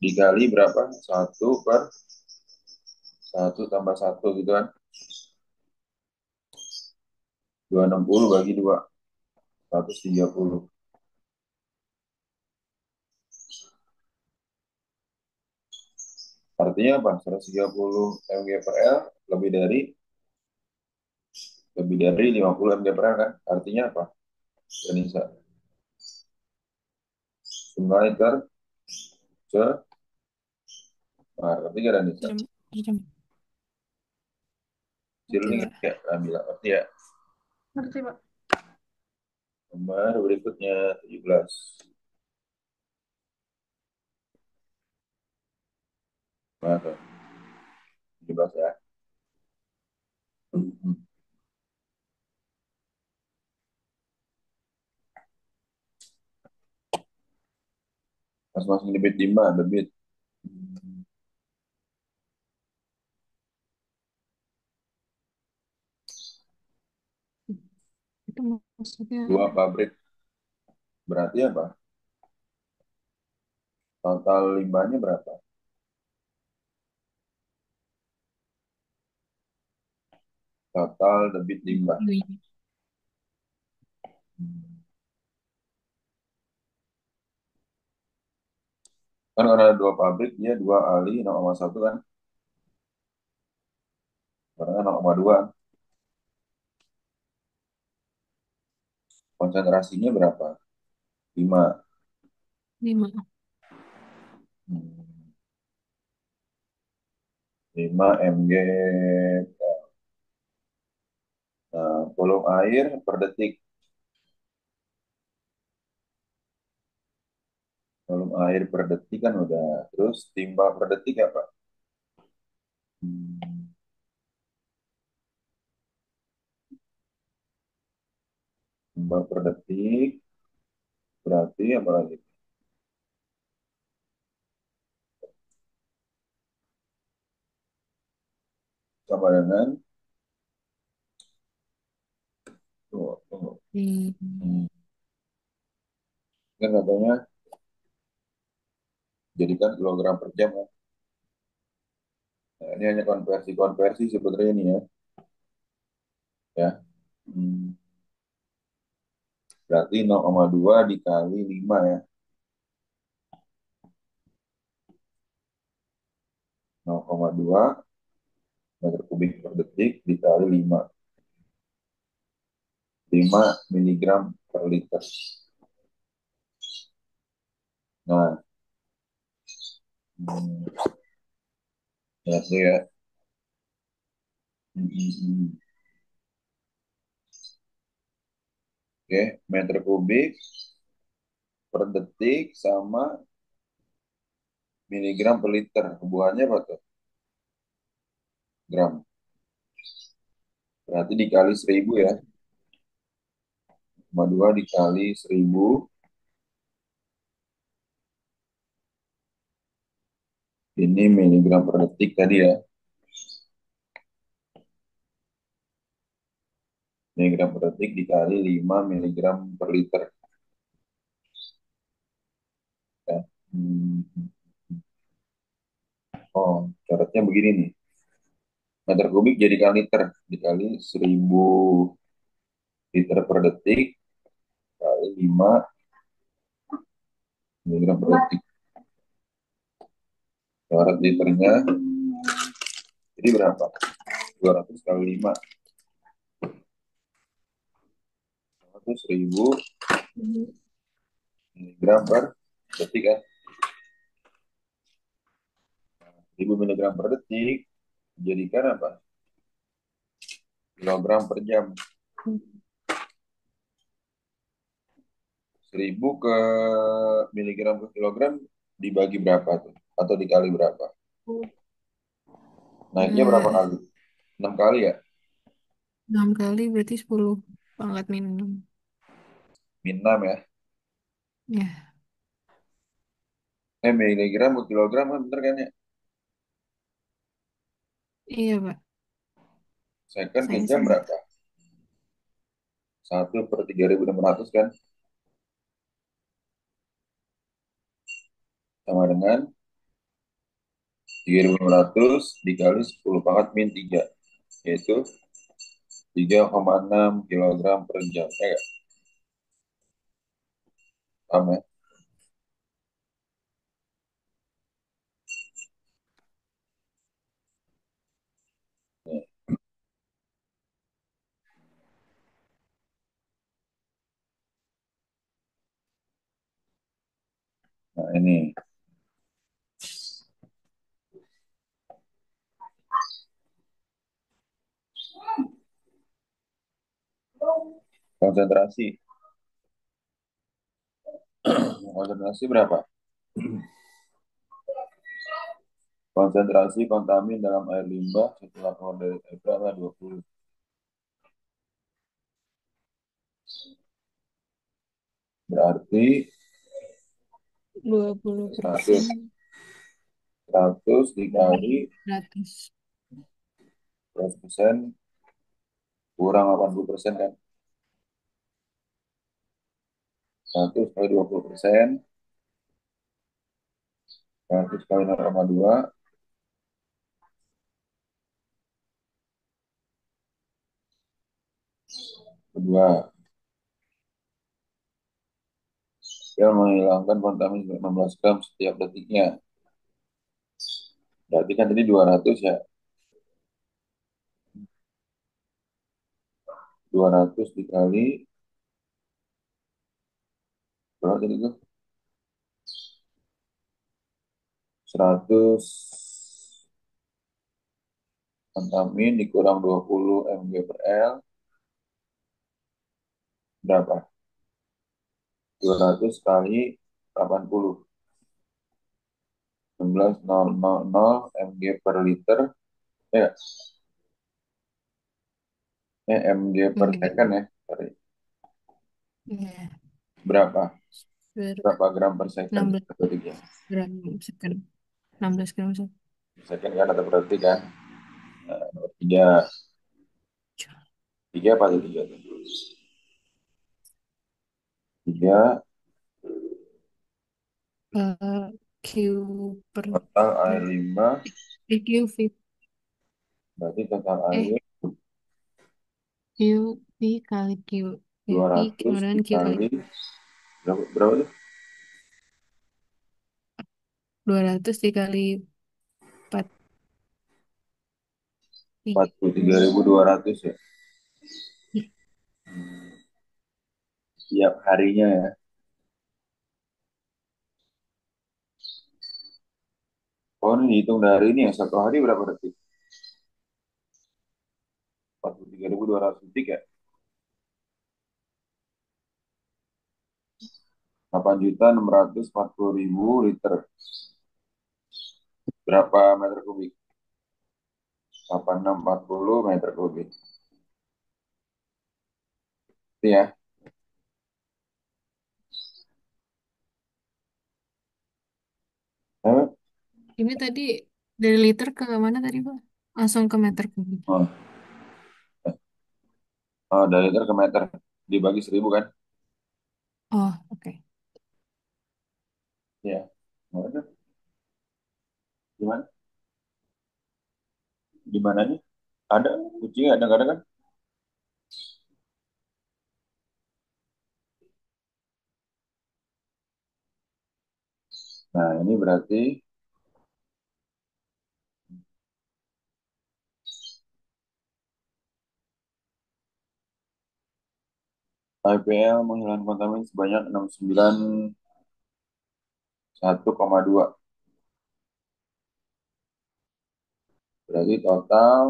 dikali berapa? Satu per satu tambah satu gitu kan. 260 bagi 2. 130. Artinya apa? 130 mg per L lebih dari 50 mg per L kan? Artinya apa? Denisa. Sungai tercemar. Arti gak Denisa? Jam, jam. Oke, Siling Pak. ya, ambil arti ya. Ngerti, Pak. Nomor berikutnya 17. Nah, tuh, 17 ya. Masing-masing debit 5, debit Itu maksudnya 2 pabrik Berarti apa? Total limbahnya berapa? Total debit limbah. Iya. Hmm. Kan karena ada dua pabrik, dia dua kali 0,1 kan? Karena 0,2. Konsentrasinya berapa? 5. 5. 5 mg. Nah, volume air per detik. Volume air per detik kan udah. Terus timbal per detik apa? Hmm, timbal per detik berarti apa lagi? Sama dengan tuh, tuh. Hmm, kan katanya jadikan kilogram per jam kan. Nah, ini hanya konversi-konversi sebenarnya ini ya. Ya. Hmm, berarti 0,2 dikali 5 ya. 0,2 meter kubik per detik dikali 5. 5 miligram per liter. Nah, hmm, ya itu ya. Hmm, hmm, hmm. Oke, meter kubik per detik sama miligram per liter. Hubungannya apa tuh? Gram. Berarti dikali 1000 ya. 0,2 dikali 1000. Ini miligram per detik tadi ya. Miligram per detik dikali 5 miligram per liter. Ya. Hmm. Oh, caranya begini nih. Meter kubik jadikan liter. Dikali 1000 liter per detik kali 5 miligram per detik. Syarat liternya jadi berapa? 200 kali 5. 100.000 miligram per detik kan. 1000 miligram per detik jadikan apa? Kilogram per jam. 1000 ke miligram ke kilogram dibagi berapa tuh? Atau dikali berapa? Naiknya berapa Eh, kali? 6 kali ya? 6 kali berarti 10 pangkat minus. Min 6 ya? Ya, Miligram ke kilogram kan bener kan ya? iya Pak. Second ke Saya jam sih. berapa? 1/3600 kan? Sama dengan 3600 dikali 10 pangkat min 3. Yaitu 3,6 kilogram per jam. Ya, paham ya? Nah, ini konsentrasi. Konsentrasi berapa? Konsentrasi kontamin dalam air limbah setelah keluar dari filter adalah 20. Berarti 100. 20%. 100 Dari dikali 100. 100% kurang 80% kan? 100 kali 20%, 100 kali 0,2, kedua. Dia menghilangkan kontaminasi 16 gram setiap detiknya. Berarti kan tadi 200 ya. 200 dikali, berapa tadi itu? 100 kontamin dikurang 20 mg per L, berapa? 200 kali 80. 16.000 mg per liter. Ya, mg per Enggak. second ya. Sorry. Iya. Berapa? Ber- Berapa gram per second? 16 Per detiknya. gram second. 16 gram second. Second kan atau per detik kan? Nah, nomor tiga. Tiga apa tuh tiga tuh? Tiga, Eh, Q per total air per limbah. Q V Berarti total eh air Q V kali Q V 200 kemudian Q kali dikali berapa tuh? 200 dikali 4 43.200 ya. Tiap harinya ya. Oh, ini dihitung dari ini ya. Satu hari berapa detik? 43.200 detik ya. 8.640.000 liter. Berapa meter kubik? 8.640 meter kubik. Itu ya. Eh, ini tadi dari liter ke mana tadi Pak? Langsung ke meter kubik. Oh, oh, dari liter ke meter. Dibagi 1.000 kan? Oh, oke. Iya. Nah, itu gimana? Gimana nih? Ada kucing ada kadang kan? Nah, ini berarti IPL menghilangkan kontamin sebanyak 691,2. Berarti total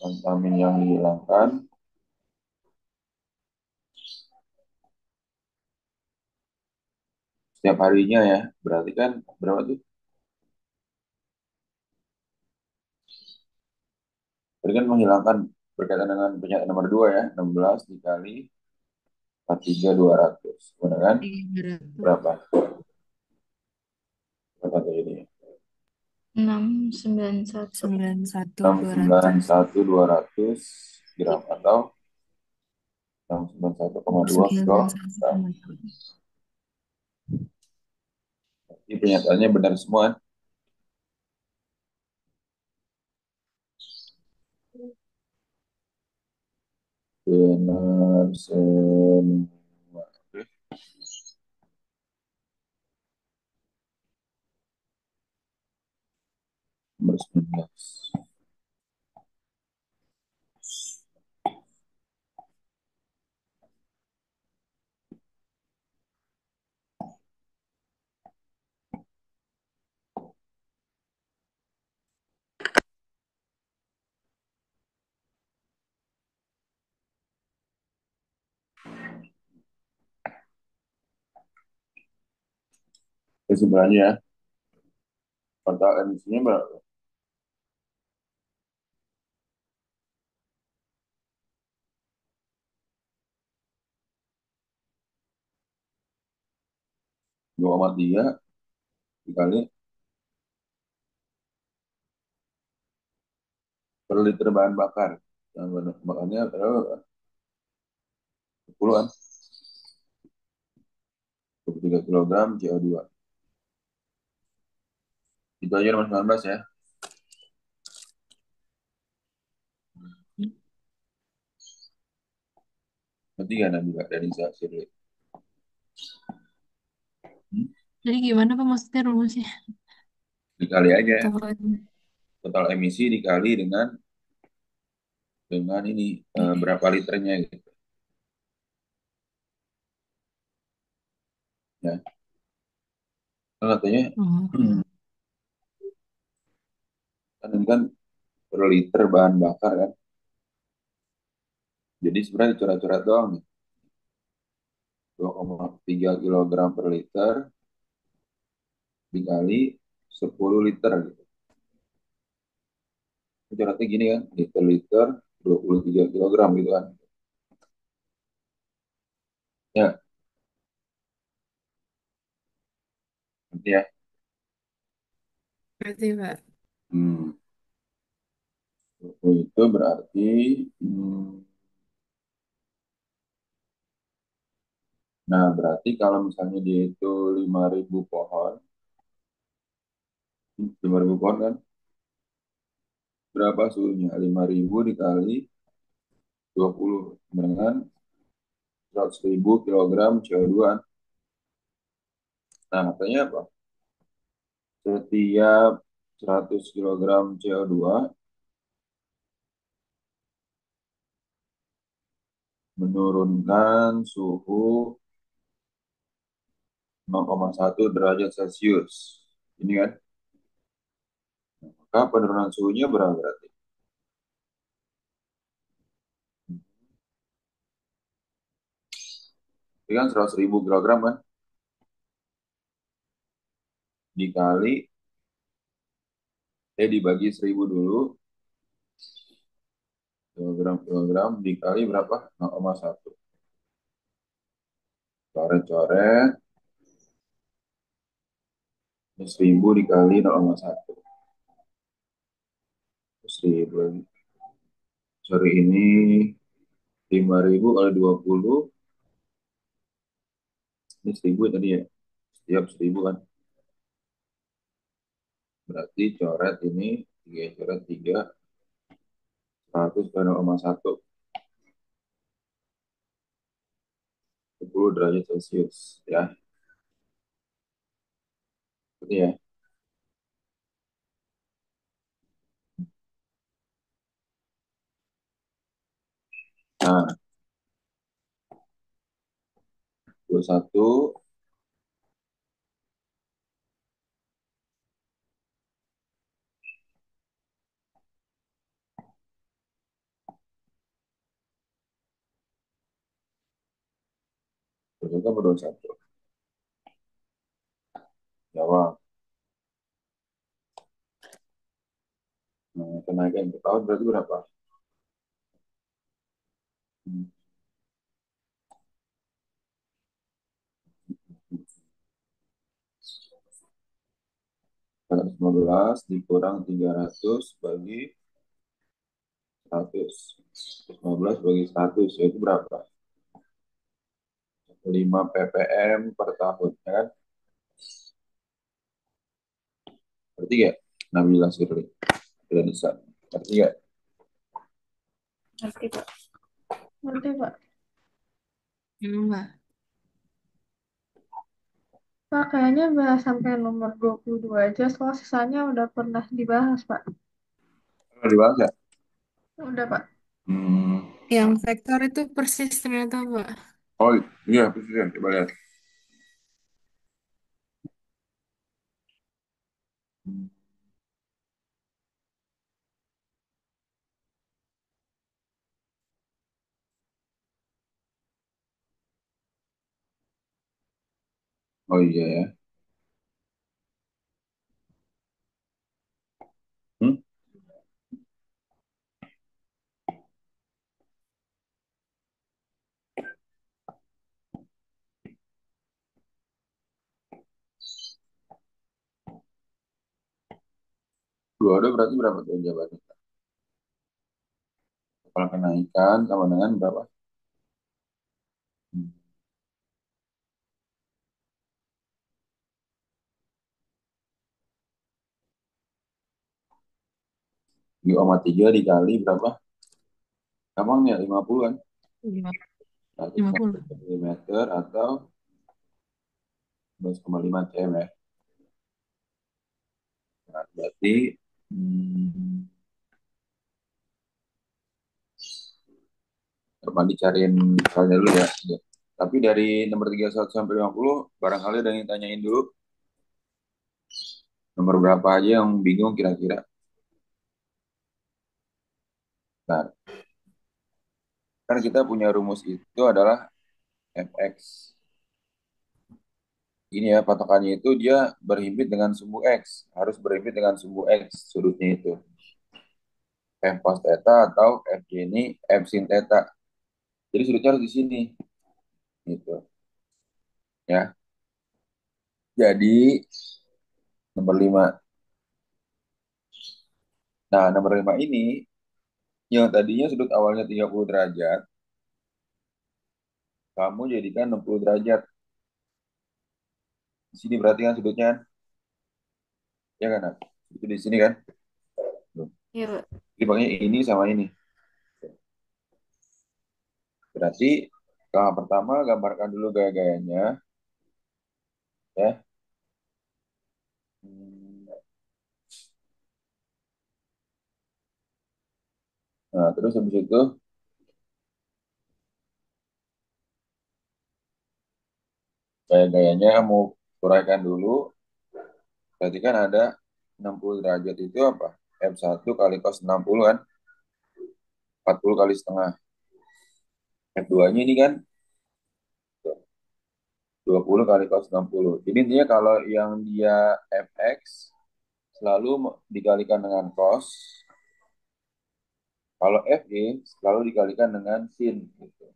kontamin yang dihilangkan setiap harinya ya. Berarti kan berapa tuh? Berarti kan menghilangkan berkaitan dengan penyakit nomor 2 ya. 16 dikali 43.200. Benar kan? 300. Berapa? Berapa tuh ini? 691. 91.200. 691.200 gram atau 691,2 kilogram. 91,2. Ini pernyataannya benar semua. Benar semua. Oke, nomor 19. Kesimpulannya ya, total emisinya berapa? 2,3 dikali per liter bahan bakar. Yang bahan bakarnya adalah 10 kan, 23 kilogram CO2. Itu aja nomor 19 ya. Nanti kan Nabila dari Sirli. Hmm? Jadi gimana Pak maksudnya rumusnya? Dikali aja Tahun. total emisi dikali dengan ini berapa liternya gitu ya. Kan katanya Oh, kan ini kan per liter bahan bakar kan. Jadi sebenarnya coret-coret doang nih. 2,3 kilogram per liter dikali 10 liter gitu. Coretnya gini kan, liter-liter 23 kilogram gitu kan. Ya, nanti ya. berarti Pak. Hmm, itu berarti hmm, nah berarti kalau misalnya dia itu 5.000 pohon, 5.000 pohon kan berapa suhunya? 5.000 dikali 20 dengan 100.000 kilogram CO2. Nah, katanya apa? Setiap 100 kilogram CO2 menurunkan suhu 0,1 derajat Celcius. Ini kan, maka penurunan suhunya berapa berarti? Ini kan 100.000 kilogram kan, dikali, dibagi 1.000 dulu, kilogram dikali berapa? 0,1. Coret-coret, 1.000 dikali 0,1. 1.000, sorry ini 5.000 kali 20, ini 1.000 tadi ya. Setiap 1.000 kan. Berarti coret ini, 3 coret 3, 100 kali 0,1, 10 derajat Celcius. Ya, seperti ya. Nah, 21, berapa 21? Jawab. Nah, kenaikan per tahun berarti berapa? Hmm, 115 dikurang 300 bagi 100. 115 bagi 100, yaitu berapa? 5 ppm per tahun, ya kan? Berarti ya, Nabila Sirli. Tidak bisa. Berarti ya, Ngerti, Pak. Nanti Pak. Emang Pak. Pak, kayaknya bahas sampai nomor 22 aja, soal sisanya udah pernah dibahas, Pak. kalau dibahas ya? Udah, Pak. Hmm. Yang vektor itu persis ternyata Pak. Oh iya, presiden. Coba lihat. Hmm. Oh iya ya. Hmm? Dua ada berarti berapa tuh jawabannya? Kalau kenaikan sama dengan berapa? Hmm. Tujuh koma tiga dikali berapa? Gampang ya, 50 kan? Lima 50. 150 mm atau 11,5 cm ya. Nah, berarti hmm, coba dicariin soalnya dulu ya. Tapi dari nomor 31 sampai 50, barangkali ada yang tanyain dulu nomor berapa aja yang bingung kira-kira. Nah, kan kita punya rumus itu adalah fx. Ini ya, patokannya itu dia berhimpit dengan sumbu x. Harus berhimpit dengan sumbu x, sudutnya itu. F cos theta atau Fj ini F sin theta. Jadi sudutnya harus di sini. Gitu. Ya. Jadi nomor 5. Nah, nomor 5 ini yang tadinya sudut awalnya 30 derajat, kamu jadikan 60 derajat. Di sini berarti kan sudutnya, ya kan? Nak? Itu di sini kan? Tuh. Iya, Pak. Jadi makanya ini sama ini. Berarti tahap pertama gambarkan dulu gaya-gayanya, ya. Hmm. Nah, terus habis itu gaya-gayanya mau uraikan dulu. Berarti kan ada 60 derajat itu apa? F1 kali cos 60 kan? 40 kali setengah. F2-nya ini kan 20 kali cos 60. Jadi intinya kalau yang dia Fx selalu dikalikan dengan cos. Kalau Fe selalu dikalikan dengan sin. Gitu.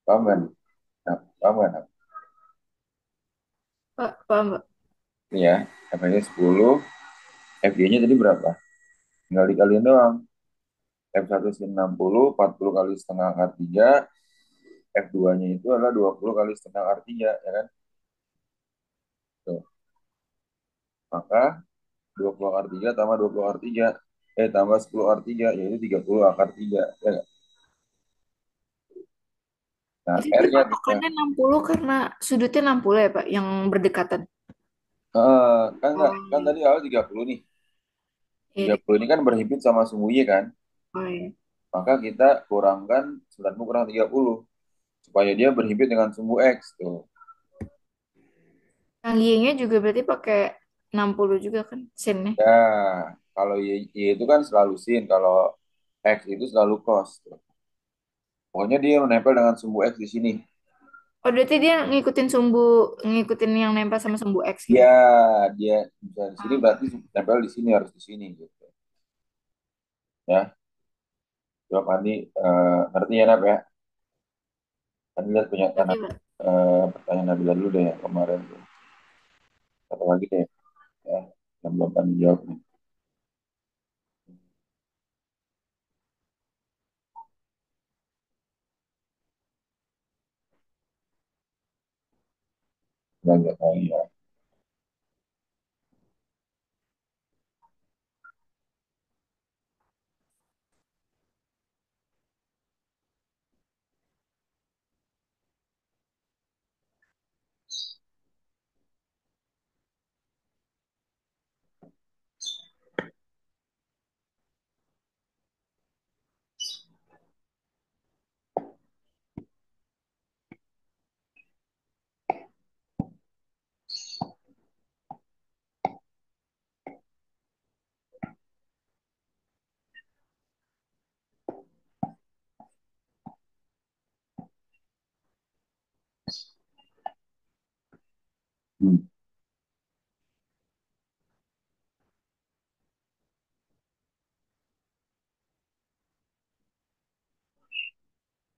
Paham kan? Nah, paham kan? Pak, paham, Pak. Ini ya, Fx 10, Fg-nya tadi berapa? Tinggal dikaliin doang. F1 sin 60, 40 kali setengah akar 3, F2-nya itu adalah 20 kali setengah akar 3, ya kan? Tuh. Maka 20 akar 3 tambah 20 akar 3, tambah 10 akar 3, yaitu 30 akar 3. Ya nggak? Nah, Itu dia R-nya kita. patokannya 60 karena sudutnya 60 ya, Pak, yang berdekatan. Kan Oh, enggak, kan tadi awal 30 nih. iya tiga deh. puluh ini kan berhimpit sama sumbu Y kan. Oh, iya. Maka kita kurangkan 90 kurang 30 supaya dia berhimpit dengan sumbu X tuh. Yang Y-nya juga berarti pakai 60 juga kan, sinnya. Ya, kalau Y itu kan selalu sin, kalau X itu selalu cos tuh. Pokoknya dia menempel dengan sumbu X di sini. Oh, berarti dia ngikutin yang nempel sama sumbu X gitu. Ya, dia bisa di sini Ah, berarti tempel di sini harus di sini gitu. Ya, coba Andi ngerti ya Nab ya? Andi lihat pernyataan berarti, Pak. pertanyaan Nabila dulu deh yang kemarin tuh. Satu lagi deh ya, yang belum Andi jawab nih. Nggak tahu ya. Hmm.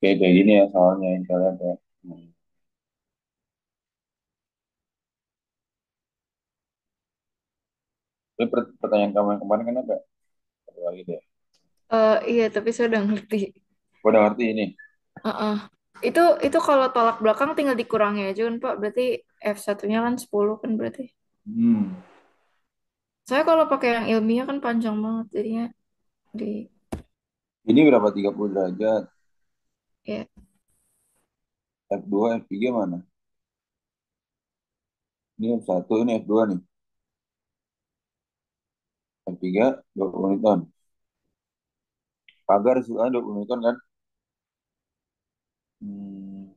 Kayak gini ya soalnya yang kita lihat ya. Hmm. Tapi pertanyaan kamu yang kemarin kan apa? Satu lagi deh. Iya, tapi saya udah ngerti. Udah ngerti ini. Heeh. Itu itu kalau tolak belakang tinggal dikurangi aja kan Pak. Berarti F1-nya kan 10 kan berarti. Hmm. Saya kalau pakai yang ilmiah kan panjang banget jadinya di Ini berapa? 30 derajat. ya. F2, F3 mana? Ini F1, ini F2 nih. F3, 20 Newton. Pagar sudah 20 Newton kan? Hmm.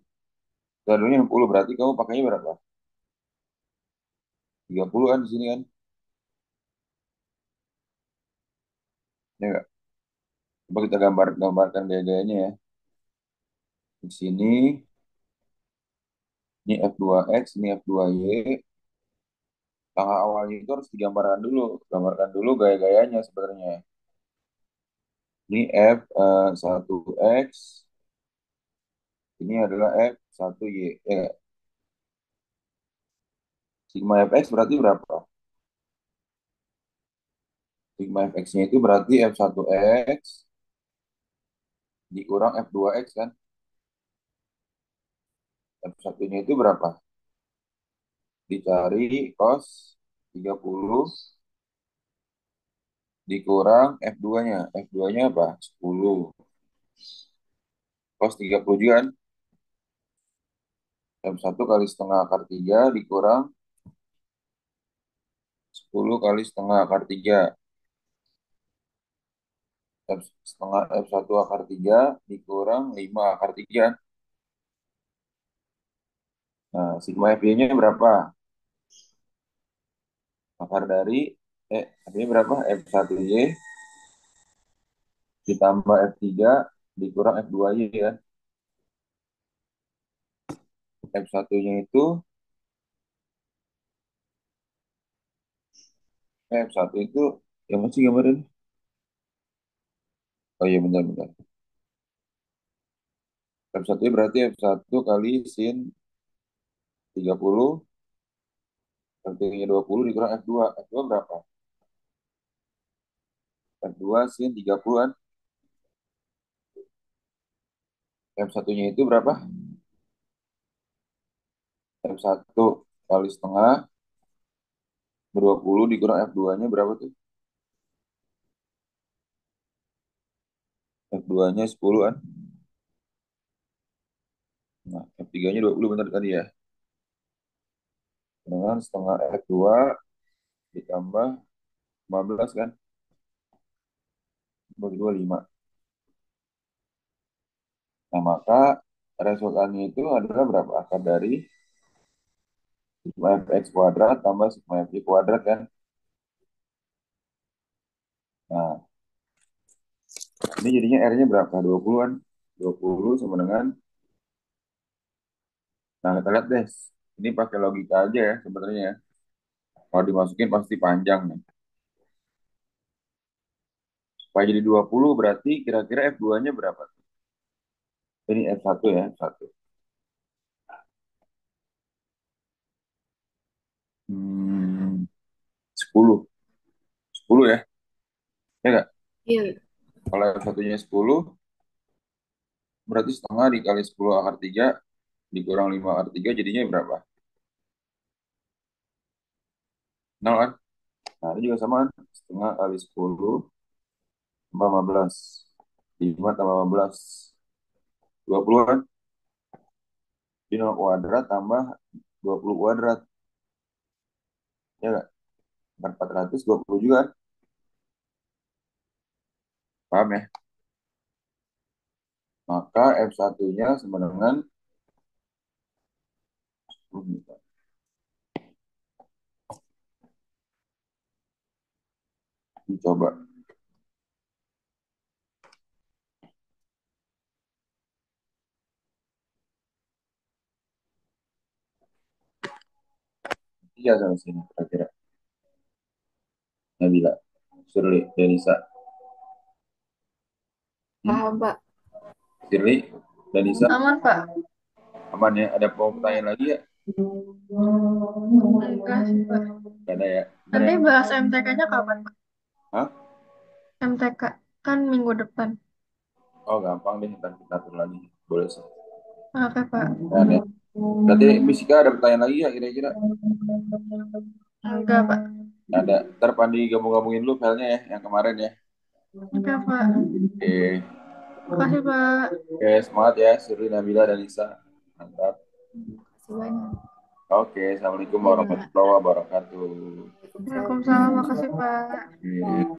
Garunya 60, berarti kamu pakainya berapa? 30 kan di sini kan? Ya nggak? Coba kita gambarkan gaya-gayanya ya. Di sini, ini F2X, ini F2Y. Langkah awalnya itu harus digambarkan dulu. Gambarkan dulu gaya-gayanya sebenarnya. Ini F1X, ini adalah F1Y. Ya, sigma Fx berarti berapa? Sigma Fx-nya itu berarti F1X dikurang F2X kan? F1-nya itu berapa? Dicari cos 30 dikurang F2-nya. F2-nya apa? 10. Cos 30 juga kan? F1 kali setengah akar 3 dikurang 10 kali setengah akar 3. Setengah F1 akar 3 dikurang 5 akar 3. Nah, sigma FY-nya berapa? Akar dari, artinya berapa? F1Y ditambah F3 dikurang F2Y ya. F1-nya itu, F1 itu, ya masih gambarin. Oh iya benar-benar. F1 berarti F1 kali sin 30, F3-nya 20 dikurang F2. F2 berapa? F2 sin 30 kan? F1-nya itu berapa? F1 kali setengah 20 dikurang F2-nya berapa tuh? F2-nya 10 kan? Nah, F3-nya 20 benar tadi ya. Dengan setengah F2 ditambah 15 kan? Bagi 2, 5. Nah, maka resultannya itu adalah berapa? Akar dari sigma fx kuadrat tambah sigma fy kuadrat kan? Nah, ini jadinya R-nya berapa? 20 kan? 20 sama dengan, nah kita lihat deh. Ini pakai logika aja ya sebenarnya ya. Kalau dimasukin pasti panjang nih. Supaya jadi 20 berarti kira-kira F2-nya berapa? Ini F1 ya, F1. 10. 10 ya. Ya nggak? Iya. Kalau F1-nya 10, berarti setengah dikali 10 akar 3 dikurang 5 akar 3 jadinya berapa? 0 kan? Nah, ini juga sama kan? Setengah kali 10 tambah 15. 5 tambah 15. 20 kan? Di 0 kuadrat tambah 20 kuadrat. Ya nggak? 420 juga kan? Paham ya? Maka F1-nya sama dengan, dicoba. Iya sama sini kira-kira. Nabila, Shirley, Denisa. Hmm? Paham Pak. Shirley, Denisa, Aman, Pak. aman ya? Ada mau Enggak. pertanyaan lagi ya? Enggak sih, Pak. Gak ada ya? Gimana Nanti ya? bahas MTK-nya kapan, Pak? Hah? MTK. Kan minggu depan. Oh, gampang deh, ntar kita atur lagi. Boleh sih. Oke, Pak. Dan ya. Berarti Bisika ada pertanyaan lagi ya kira-kira? Enggak, Pak. Ada. Ntar Pandi gabung-gabungin dulu filenya ya, yang kemarin ya. Oke, Pak. Oke. Makasih, Pak. Oke, semangat ya, Suri, Nabila, dan Lisa. Mantap. Makasih banyak. Oke, Assalamualaikum Iya, Pak. warahmatullahi wabarakatuh. Waalaikumsalam. Waalaikumsalam. Makasih, Pak. Oke.